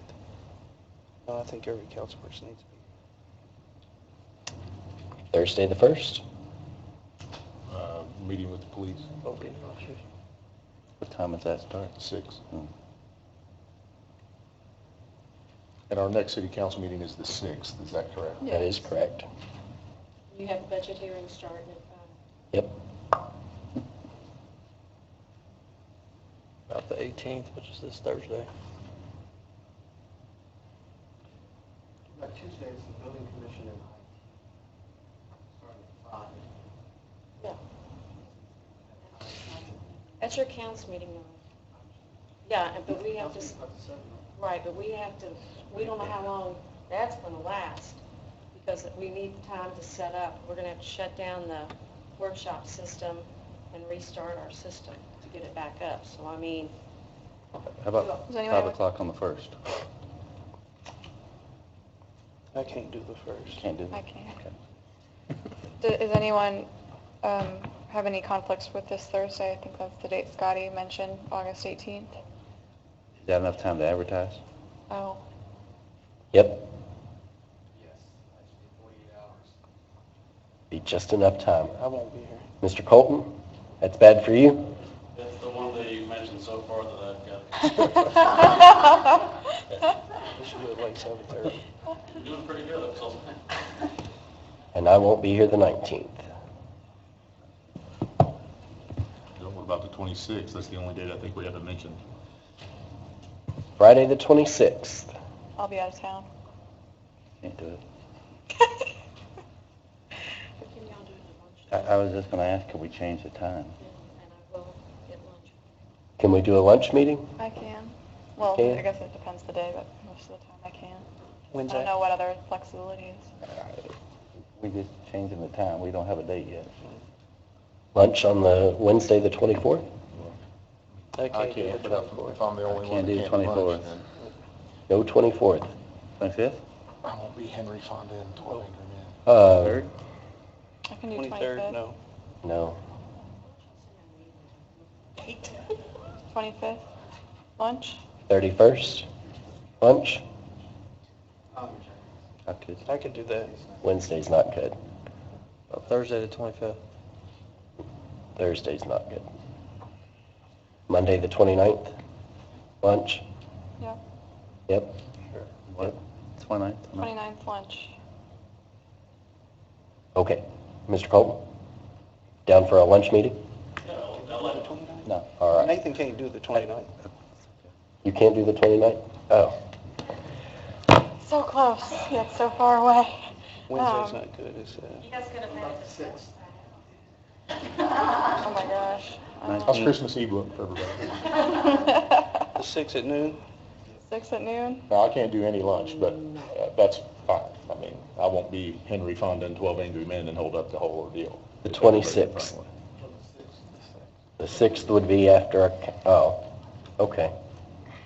Speaker 17: No, I think every council person needs to be.
Speaker 1: Thursday the 1st?
Speaker 8: Meeting with the police.
Speaker 17: Okay.
Speaker 15: What time does that start?
Speaker 8: 6. And our next city council meeting is the 6th, is that correct?
Speaker 1: That is correct.
Speaker 4: You have budget hearings starting at 5.
Speaker 1: Yep.
Speaker 14: About the 18th, which is this Thursday.
Speaker 2: Tuesday is the building commission and starting at 5.
Speaker 4: Yeah. That's your council meeting, though. Yeah, but we have to, right, but we have to, we don't know how long that's going to last, because we need time to set up. We're going to have to shut down the workshop system and restart our system to get it back up. So, I mean,
Speaker 15: How about
Speaker 18: Does anyone
Speaker 15: 5
Speaker 18: have-
Speaker 15: o'clock on the 1st?
Speaker 17: I can't do the 1st.
Speaker 15: Can't do
Speaker 18: I
Speaker 15: that?
Speaker 18: can't.
Speaker 15: Okay.
Speaker 18: Does anyone have any conflicts with this Thursday? I think that's the date Scotty mentioned, August 18th.
Speaker 15: Is that enough time to advertise?
Speaker 18: Oh,
Speaker 1: Yep. Be just enough time.
Speaker 17: I won't be here.
Speaker 1: Mr. Colton, that's bad for you?
Speaker 19: That's the one that you mentioned so far that I've got.
Speaker 17: We should do it like 7:30.
Speaker 19: You're doing pretty good up till now.
Speaker 1: And I won't be here the 19th.
Speaker 8: What about the 26th? That's the only date I think we haven't mentioned.
Speaker 1: Friday the 26th.
Speaker 18: I'll be out of town.
Speaker 15: Can't do it.
Speaker 4: what can y'all do at lunch?
Speaker 15: I was just going to ask, could we change the time?
Speaker 4: And I will get lunch.
Speaker 1: Can we do a lunch meeting?
Speaker 18: I can. Well,
Speaker 1: Can?
Speaker 18: I guess it depends the day, but most of the time I can.
Speaker 17: When's
Speaker 18: I don't
Speaker 17: that?
Speaker 18: know what other flexibility is.
Speaker 15: We just changing the time. We don't have a date yet.
Speaker 1: Lunch on the Wednesday the 24th?
Speaker 17: I can't do the
Speaker 8: If I'm the only one
Speaker 15: Can't do
Speaker 8: that can't do
Speaker 15: 24th.
Speaker 8: lunch, then
Speaker 1: No 24th.
Speaker 15: 25th?
Speaker 10: I won't be Henry Fonda and 12 Angry Men.
Speaker 1: Uh,
Speaker 18: I can do
Speaker 17: 23rd,
Speaker 18: 25th.
Speaker 17: no.
Speaker 1: no.
Speaker 18: 25th, lunch?
Speaker 1: 31st, lunch.
Speaker 15: Okay.
Speaker 17: I could do that.
Speaker 1: Wednesday's not good.
Speaker 10: Thursday the 25th.
Speaker 1: Thursday's not good. Monday, the 29th, lunch.
Speaker 18: Yeah.
Speaker 1: Yep.
Speaker 15: What? 29th?
Speaker 18: 29th, lunch.
Speaker 1: Okay. Mr. Colton, down for a lunch meeting?
Speaker 15: No.
Speaker 1: All right.
Speaker 17: Nathan can't do the 29th.
Speaker 1: You can't do the 29th? Oh,
Speaker 18: So close, yet so far away.
Speaker 17: Wednesday's not good, it's,
Speaker 4: You guys could have made it the 6th.
Speaker 18: Oh my gosh.
Speaker 7: How's Christmas Eve look for everybody?
Speaker 17: the 6 at noon.
Speaker 18: 6 at noon?
Speaker 7: No, I can't do any lunch, but that's fine. I mean, I won't be Henry Fonda and 12 Angry Men and hold up the whole ordeal.
Speaker 1: the 26th. The 6th would be after, okay.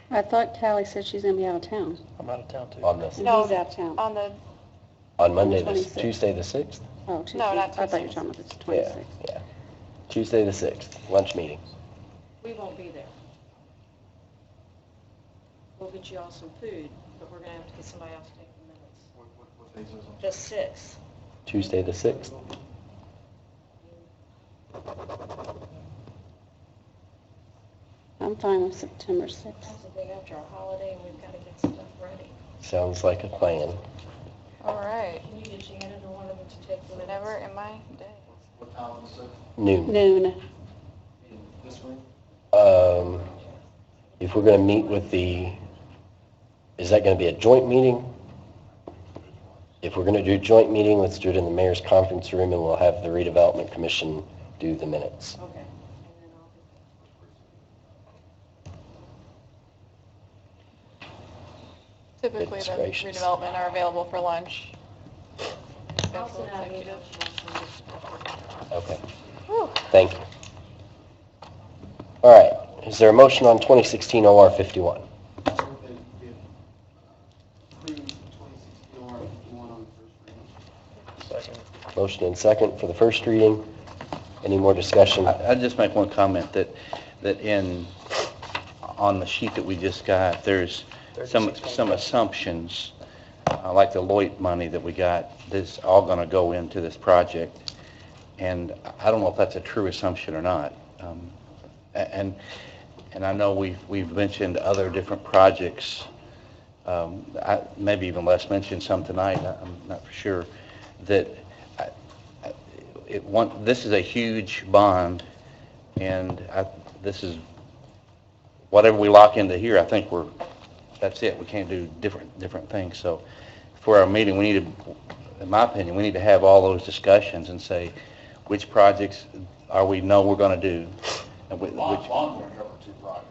Speaker 5: I thought Callie said she's going to be out of town.
Speaker 10: I'm out of town too.
Speaker 1: On this,
Speaker 5: And
Speaker 18: No.
Speaker 5: he's out of town.
Speaker 18: On
Speaker 1: Monday,
Speaker 5: 26th.
Speaker 1: Tuesday the 6th?
Speaker 5: Oh, Tuesday.
Speaker 18: not
Speaker 5: I thought you were
Speaker 18: Tuesday.
Speaker 5: talking about the
Speaker 1: Yeah,
Speaker 5: 26th.
Speaker 1: yeah. Tuesday the 6th, lunch meeting.
Speaker 4: We won't be there. We'll get you all some food, but we're gonna have to get somebody else to take the minutes. The 6th.
Speaker 1: Tuesday the 6th?
Speaker 5: I'm fine with September 6th.
Speaker 4: That's the day after our holiday, and we've gotta get stuff ready.
Speaker 1: Sounds like a plan.
Speaker 18: All right.
Speaker 4: Can you get Shannon or one of them to take the minutes?
Speaker 18: Never in my day.
Speaker 19: What time is it?
Speaker 1: Noon.
Speaker 5: Noon.
Speaker 19: In this room?
Speaker 1: If we're going to meet with is that going to be a joint meeting? If we're going to do a joint meeting, let's do it in the mayor's conference room, and we'll have the redevelopment commission do the minutes.
Speaker 4: Okay.
Speaker 18: Typically,
Speaker 1: Goodness
Speaker 18: the
Speaker 1: gracious.
Speaker 18: redevelopment are available for lunch.
Speaker 4: I'll send out an email.
Speaker 1: Okay.
Speaker 18: Whew.
Speaker 1: Thank you. All right. Is there a motion on 2016 OR 51?
Speaker 17: Second.
Speaker 1: Motion and second for the first reading. Any more discussion?
Speaker 15: I'd just make one comment that on the sheet that we just got, there's some assumptions, like the Lloyd money that we got, that's all going to go into this project. And I don't know if that's a true assumption or not. And I know we've mentioned other different projects. Maybe even Les mentioned some tonight, I'm not for sure, that this is a huge bond, and this is, whatever we lock into here, I think that's it. We can't do different things. So for our meeting, we need to, in my opinion, we need to have all those discussions and say, which projects we're going to do? And which,
Speaker 7: Bond's going to cover 2 projects.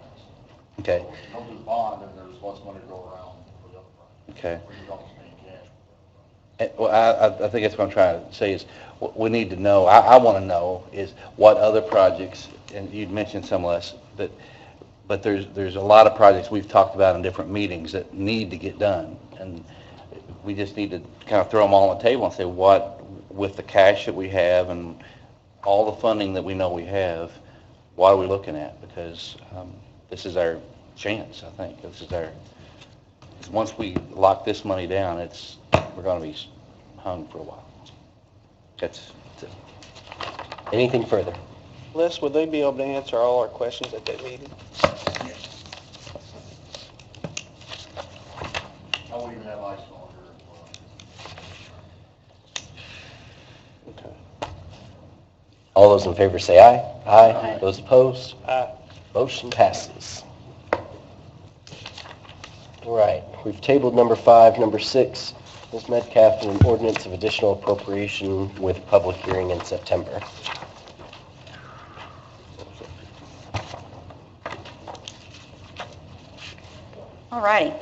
Speaker 15: okay,
Speaker 7: So if you don't do the bond, then there's less money to go around for the other projects.
Speaker 15: okay.
Speaker 7: Or you don't spend cash.
Speaker 15: Well, I think that's what I'm trying to say is, we need to know, I want to know is what other projects, and you'd mentioned some less, but there's a lot of projects we've talked about in different meetings that need to get done. And we just need to kind of throw them all on the table and say with the cash that we have and all the funding that we know we have, what are we looking at? Because this is our chance, I think. Once we lock this money down, we're going to be hung for a while. That's it.
Speaker 1: Anything further?
Speaker 17: Les, would they be able to answer all our questions at that meeting?
Speaker 7: I won't even have ice on here.
Speaker 17: Okay.
Speaker 1: All those in favor say aye. Aye. Those opposed?
Speaker 17: Aye.
Speaker 1: Motion passes. All right, we've tabled number 5. Number 6, Ms. Metcalf, an ordinance of additional appropriation with public hearing in September.
Speaker 6: All righty.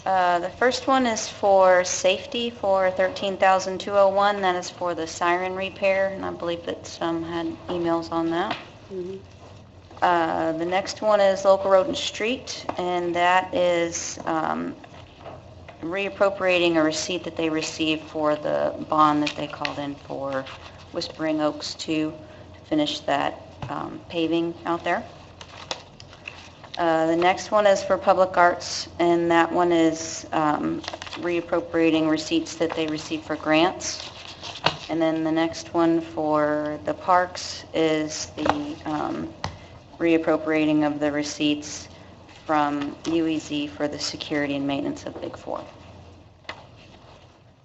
Speaker 6: The first one is for safety for $13,201. That is for the siren repair, and I believe that some had emails on that.
Speaker 5: Mhm.
Speaker 6: The next one is local road and street, and that is reappropriating a receipt that they received for the bond that they called in for Whispering Oaks 2 to finish that paving out there. The next one is for public arts, and that one is reappropriating receipts that they received for grants. And then the next one for the parks is the reappropriating of the receipts from UEZ for the security and maintenance of Big Four.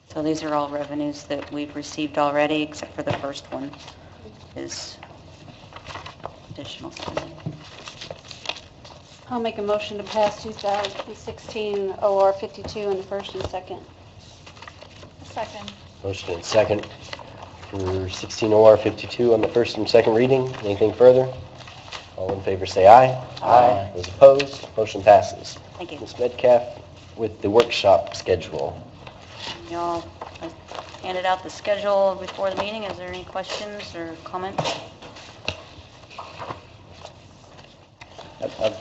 Speaker 6: So these are all revenues that we've received already, except for the first one is additional spending.
Speaker 5: I'll make a motion to pass 2016 OR 52 on the first and second.
Speaker 18: Second.
Speaker 1: Motion and second for 16 OR 52 on the first and second reading. Anything further? All in favor say aye. Aye. Those opposed, motion passes.
Speaker 6: Thank you.
Speaker 1: Ms. Metcalf with the workshop schedule.
Speaker 6: Y'all handed out the schedule before the meeting. Is there any questions or comments?
Speaker 15: I'd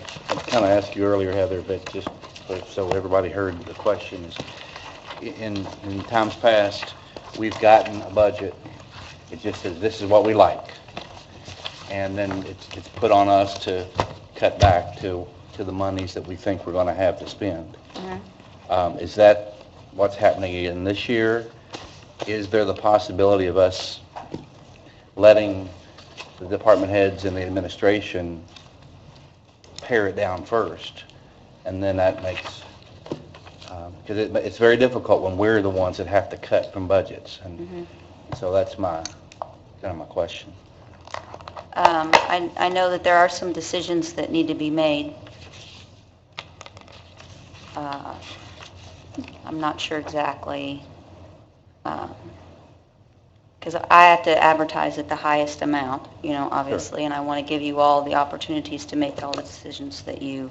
Speaker 15: kind of asked you earlier, Heather, but just so everybody heard the questions. In times past, we've gotten a budget. It just says, this is what we like. And then it's put on us to cut back to the monies that we think we're going to have to spend. Is that what's happening again this year? Is there the possibility of us letting the department heads and the administration pare it down first? And then that makes, because it's very difficult when we're the ones that have to cut from budgets. And so that's kind of my question.
Speaker 6: I know that there are some decisions that need to be made. I'm not sure exactly, because I have to advertise at the highest amount, obviously, and I want to give you all the opportunities to make all the decisions that you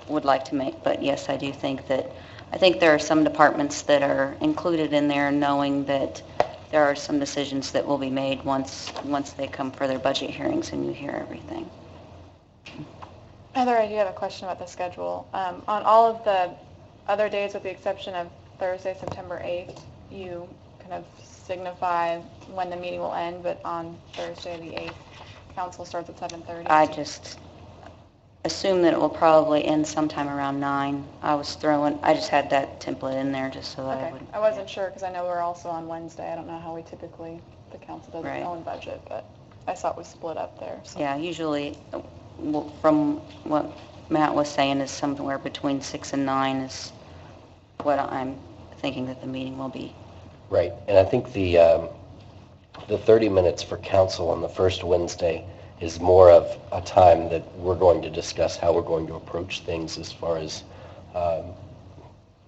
Speaker 6: would like to make. But yes, I do think that, there are some departments that are included in there knowing that there are some decisions that will be made once they come for their budget hearings and you hear everything.
Speaker 18: Heather, I do have a question about the schedule. On all of the other days, with the exception of Thursday, September 8th, you kind of signify when the meeting will end, but on Thursday, the 8th, council starts at 7:30.
Speaker 6: I just assume that it will probably end sometime around 9. I just had that template in there just so that I would...
Speaker 18: I wasn't sure because I know we're also on Wednesday. I don't know how the council does its own budget, but I saw it was split up there. So.
Speaker 6: Yeah, usually from what Matt was saying is somewhere between 6 and 9 is what I'm thinking that the meeting will be.
Speaker 1: Right, and I think the 30 minutes for council on the first Wednesday is more of a time that we're going to discuss how we're going to approach things as far as,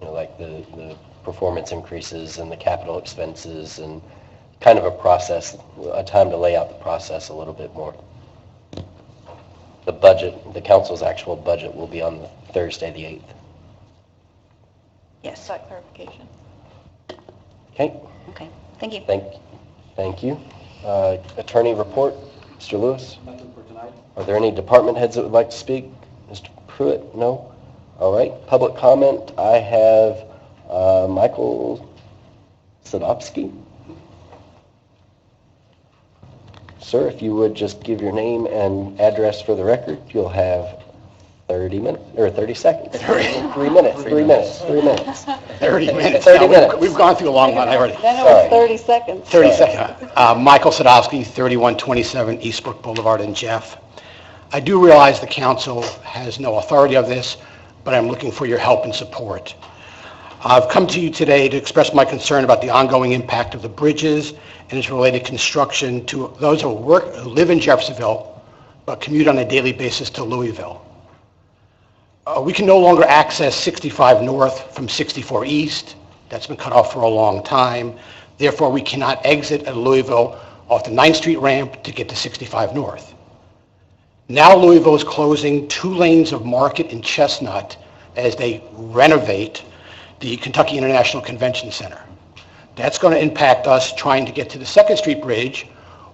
Speaker 1: like the performance increases and the capital expenses and kind of a process, a time to lay out the process a little bit more. The budget, the council's actual budget will be on the Thursday, the 8th.
Speaker 6: Yes.
Speaker 18: That clarification.
Speaker 6: Okay, thank you.
Speaker 1: Thank you. Attorney report, Mr. Lewis?
Speaker 19: Nothing for tonight.
Speaker 1: Are there any department heads that would like to speak? Mr. Pruitt? No? All right. Public comment. I have Michael Sadowski. Sir, if you would just give your name and address for the record, you'll have 30 minutes, or 30 seconds. 3 minutes. 30 minutes.
Speaker 20: 30 minutes.
Speaker 1: 30 minutes.
Speaker 20: We've gone through a long one already.
Speaker 5: Then it was 30 seconds.
Speaker 20: 30 seconds. Michael Sadowski, 3127 Eastbrook Boulevard in Jeff. I do realize the council has no authority of this, but I'm looking for your help and support. I've come to you today to express my concern about the ongoing impact of the bridges and its related construction to those who live in Jeffersonville, but commute on a daily basis to Louisville. We can no longer access 65 North from 64 East. That's been cut off for a long time. Therefore, we cannot exit at Louisville off the 9th Street ramp to get to 65 North. Now Louisville is closing 2 lanes of Market and Chestnut as they renovate the Kentucky International Convention Center. That's going to impact us trying to get to the 2nd Street Bridge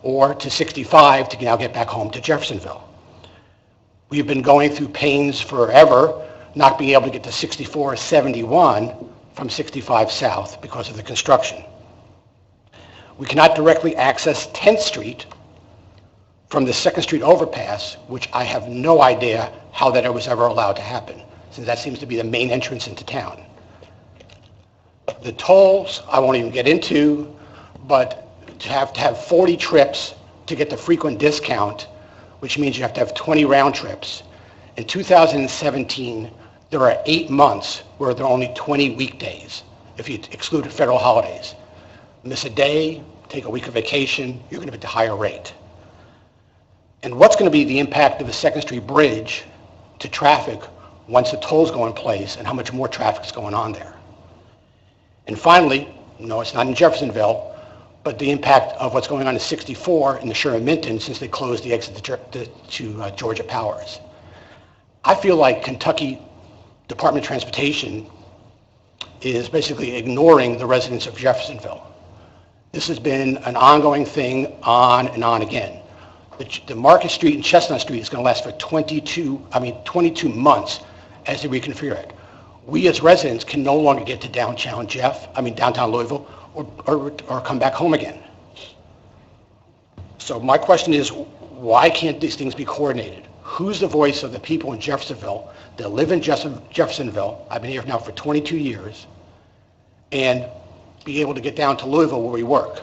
Speaker 20: or to 65 to now get back home to Jeffersonville. We've been going through pains forever, not being able to get to 64 or 71 from 65 South because of the construction. We cannot directly access 10th Street from the 2nd Street overpass, which I have no idea how that was ever allowed to happen, since that seems to be the main entrance into town. The tolls, I won't even get into, but to have 40 trips to get the frequent discount, which means you have to have 20 round trips. In 2017, there are 8 months where there are only 20 weekdays, if you exclude federal holidays. Miss a day, take a week of vacation, you're going to be at the higher rate. And what's going to be the impact of the 2nd Street Bridge to traffic once the tolls go in place, and how much more traffic is going on there? And finally, no, it's not in Jeffersonville, but the impact of what's going on in 64 in the Sherman-Minton since they closed the exit to Georgia Powers. I feel like Kentucky Department of Transportation is basically ignoring the residents of Jeffersonville. This has been an ongoing thing on and on again. The Market Street and Chestnut Street is going to last for 22 months as they reconfigure it. We as residents can no longer get to downtown Louisville or come back home again. So my question is, why can't these things be coordinated? Who's the voice of the people in Jeffersonville that live in Jeffersonville? I've been here now for 22 years, and be able to get down to Louisville where we work.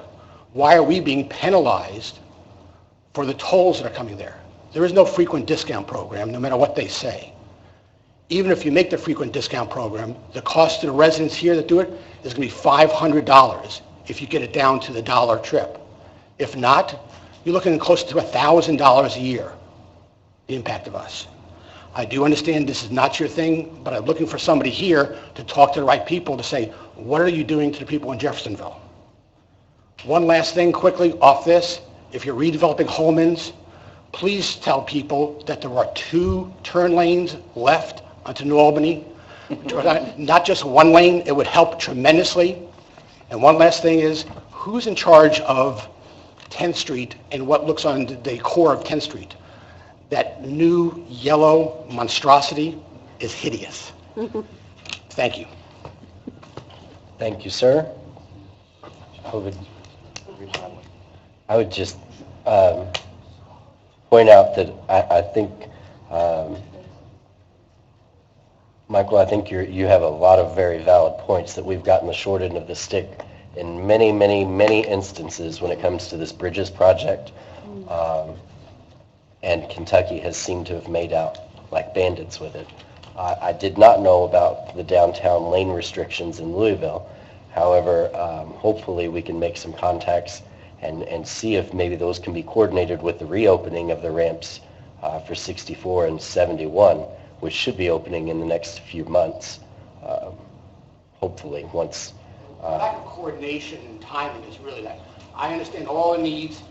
Speaker 20: Why are we being penalized for the tolls that are coming there? There is no frequent discount program, no matter what they say. Even if you make the frequent discount program, the cost to the residents here that do it is going to be $500 if you get it down to the dollar trip. If not, you're looking close to $1,000 a year, the impact of us. I do understand this is not your thing, but I'm looking for somebody here to talk to the right people to say, what are you doing to the people in Jeffersonville? One last thing quickly off this. If you're redeveloping Holman's, please tell people that there are 2 turn lanes left onto New Albany. Not just 1 lane, it would help tremendously. And one last thing is, who's in charge of 10th Street and what looks on the core of 10th Street? That new yellow monstrosity is hideous. Thank you.
Speaker 1: Thank you, sir. I would just point out that I think, Michael, I think you have a lot of very valid points, that we've gotten the short end of the stick in many, many, many instances when it comes to this Bridges project. And Kentucky has seemed to have made out like bandits with it. I did not know about the downtown lane restrictions in Louisville. However, hopefully we can make some contacts and see if maybe those can be coordinated with the reopening of the ramps for 64 and 71, which should be opening in the next few months, hopefully, once...
Speaker 20: lack of coordination and timing is really that. I understand all the needs,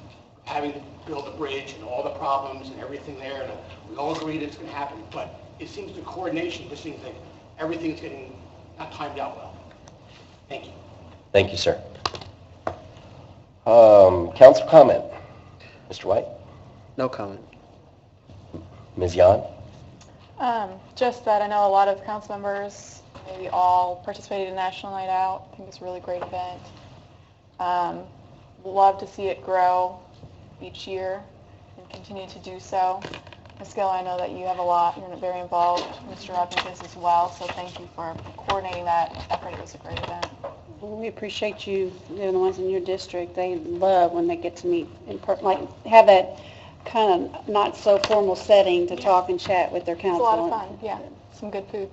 Speaker 20: having to build a bridge and all the problems and everything there, and we all agree that it's going to happen, but it seems the coordination just seems like everything's getting not timed out well. Thank you.
Speaker 1: Thank you, sir. Council comment. Mr. White?
Speaker 10: No comment.
Speaker 1: Ms. Yan?
Speaker 18: Just that I know a lot of council members, maybe all, participated in National Night Out. I think it's a really great event. Love to see it grow each year and continue to do so. Ms. Gill, I know that you have a lot, you're very involved. Mr. Robbins is as well, so thank you for coordinating that effort. It was a great event.
Speaker 5: Well, we appreciate you, the ones in your district. They love when they get to meet, have that kind of not so formal setting to talk and chat with their
Speaker 18: It's
Speaker 5: council.
Speaker 18: a lot of fun, yeah. Some good food.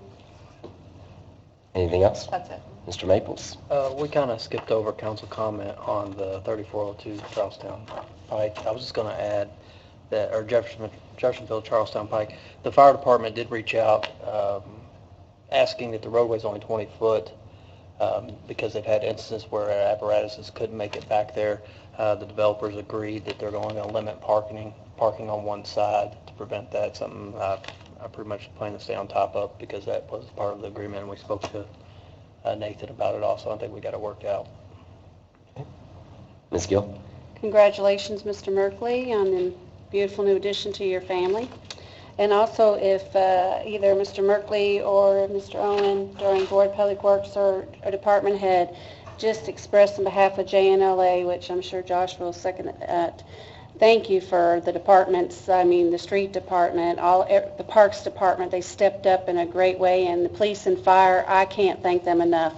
Speaker 1: Anything else?
Speaker 18: That's it.
Speaker 1: Mr. Maples?
Speaker 14: We kind of skipped over council comment on the 3402 Charlestown Pike. I was just going to add that, or Jeffersonville Charlestown Pike, the fire department did reach out asking that the roadway's only 20 foot because they've had instances where apparatuses couldn't make it back there. The developers agreed that they're going to limit parking on one side to prevent that. Something I pretty much plan to stay on top of because that was part of the agreement, and we spoke to Nathan about it also. I think we got it worked out.
Speaker 1: Okay. Ms. Gill?
Speaker 5: Congratulations, Mr. Merkley, on the beautiful new addition to your family. And also, if either Mr. Merkley or Mr. Owen during Board of Public Works or department head just express on behalf of JNLA, which I'm sure Josh will second that, thank you for the departments, I mean, the street department, the parks department, they stepped up in a great way, and the police and fire, I can't thank them enough.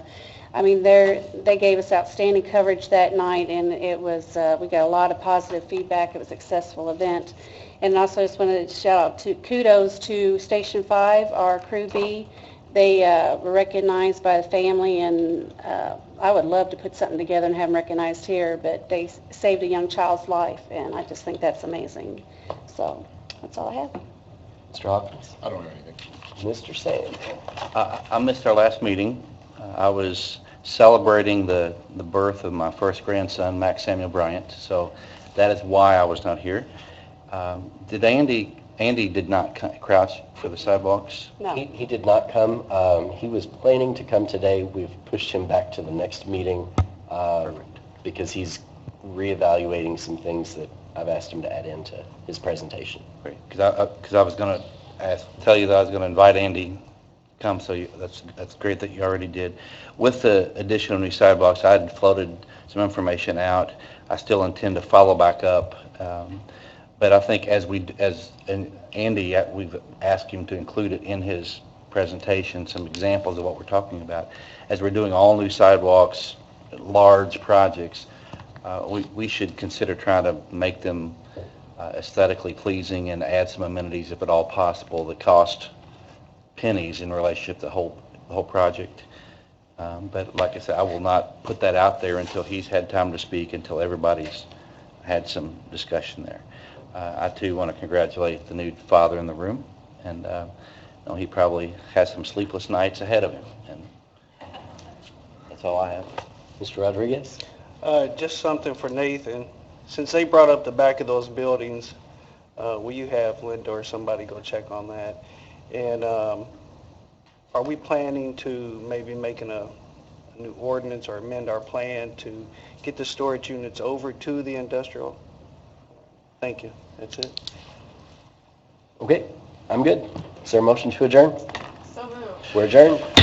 Speaker 5: I mean, they gave us outstanding coverage that night, and it was, we got a lot of positive feedback. It was a successful event. And also just wanted to shout out to kudos to Station 5, our Crew B. They were recognized by the family, and I would love to put something together and have them recognized here, but they saved a young child's life, and I just think that's amazing. So that's all I have.
Speaker 1: Mr. Hawkins?
Speaker 7: I don't have anything.
Speaker 1: Mr. Sand?
Speaker 15: I missed our last meeting. I was celebrating the birth of my first grandson, Max Samuel Bryant, so that is why I was not here. Did Andy did not crouch for the sidewalks?
Speaker 5: No.
Speaker 1: He did not come. He was planning to come today. We've pushed him back to the next meeting because he's reevaluating some things that I've asked him to add into his presentation.
Speaker 15: Great, because I was going to tell you that I was going to invite Andy to come, so that's great that you already did. With the addition of new sidewalks, I had floated some information out. I still intend to follow back up. But I think as Andy, we've asked him to include it in his presentation, some examples of what we're talking about. As we're doing all new sidewalks, large projects, we should consider trying to make them aesthetically pleasing and add some amenities if at all possible that cost pennies in relationship to the whole project. But like I said, I will not put that out there until he's had time to speak, until everybody's had some discussion there. I too want to congratulate the new father in the room, and know he probably has some sleepless nights ahead of him. And that's all I have.
Speaker 1: Mr. Rodriguez?
Speaker 17: Just something for Nathan. Since they brought up the back of those buildings, will you have Linda or somebody go check on that? And are we planning to maybe making a new ordinance or amend our plan to get the storage units over to the industrial? Thank you. That's it.
Speaker 1: Okay, I'm good. Is there a motion to adjourn?
Speaker 18: So moved.
Speaker 1: We're adjourned.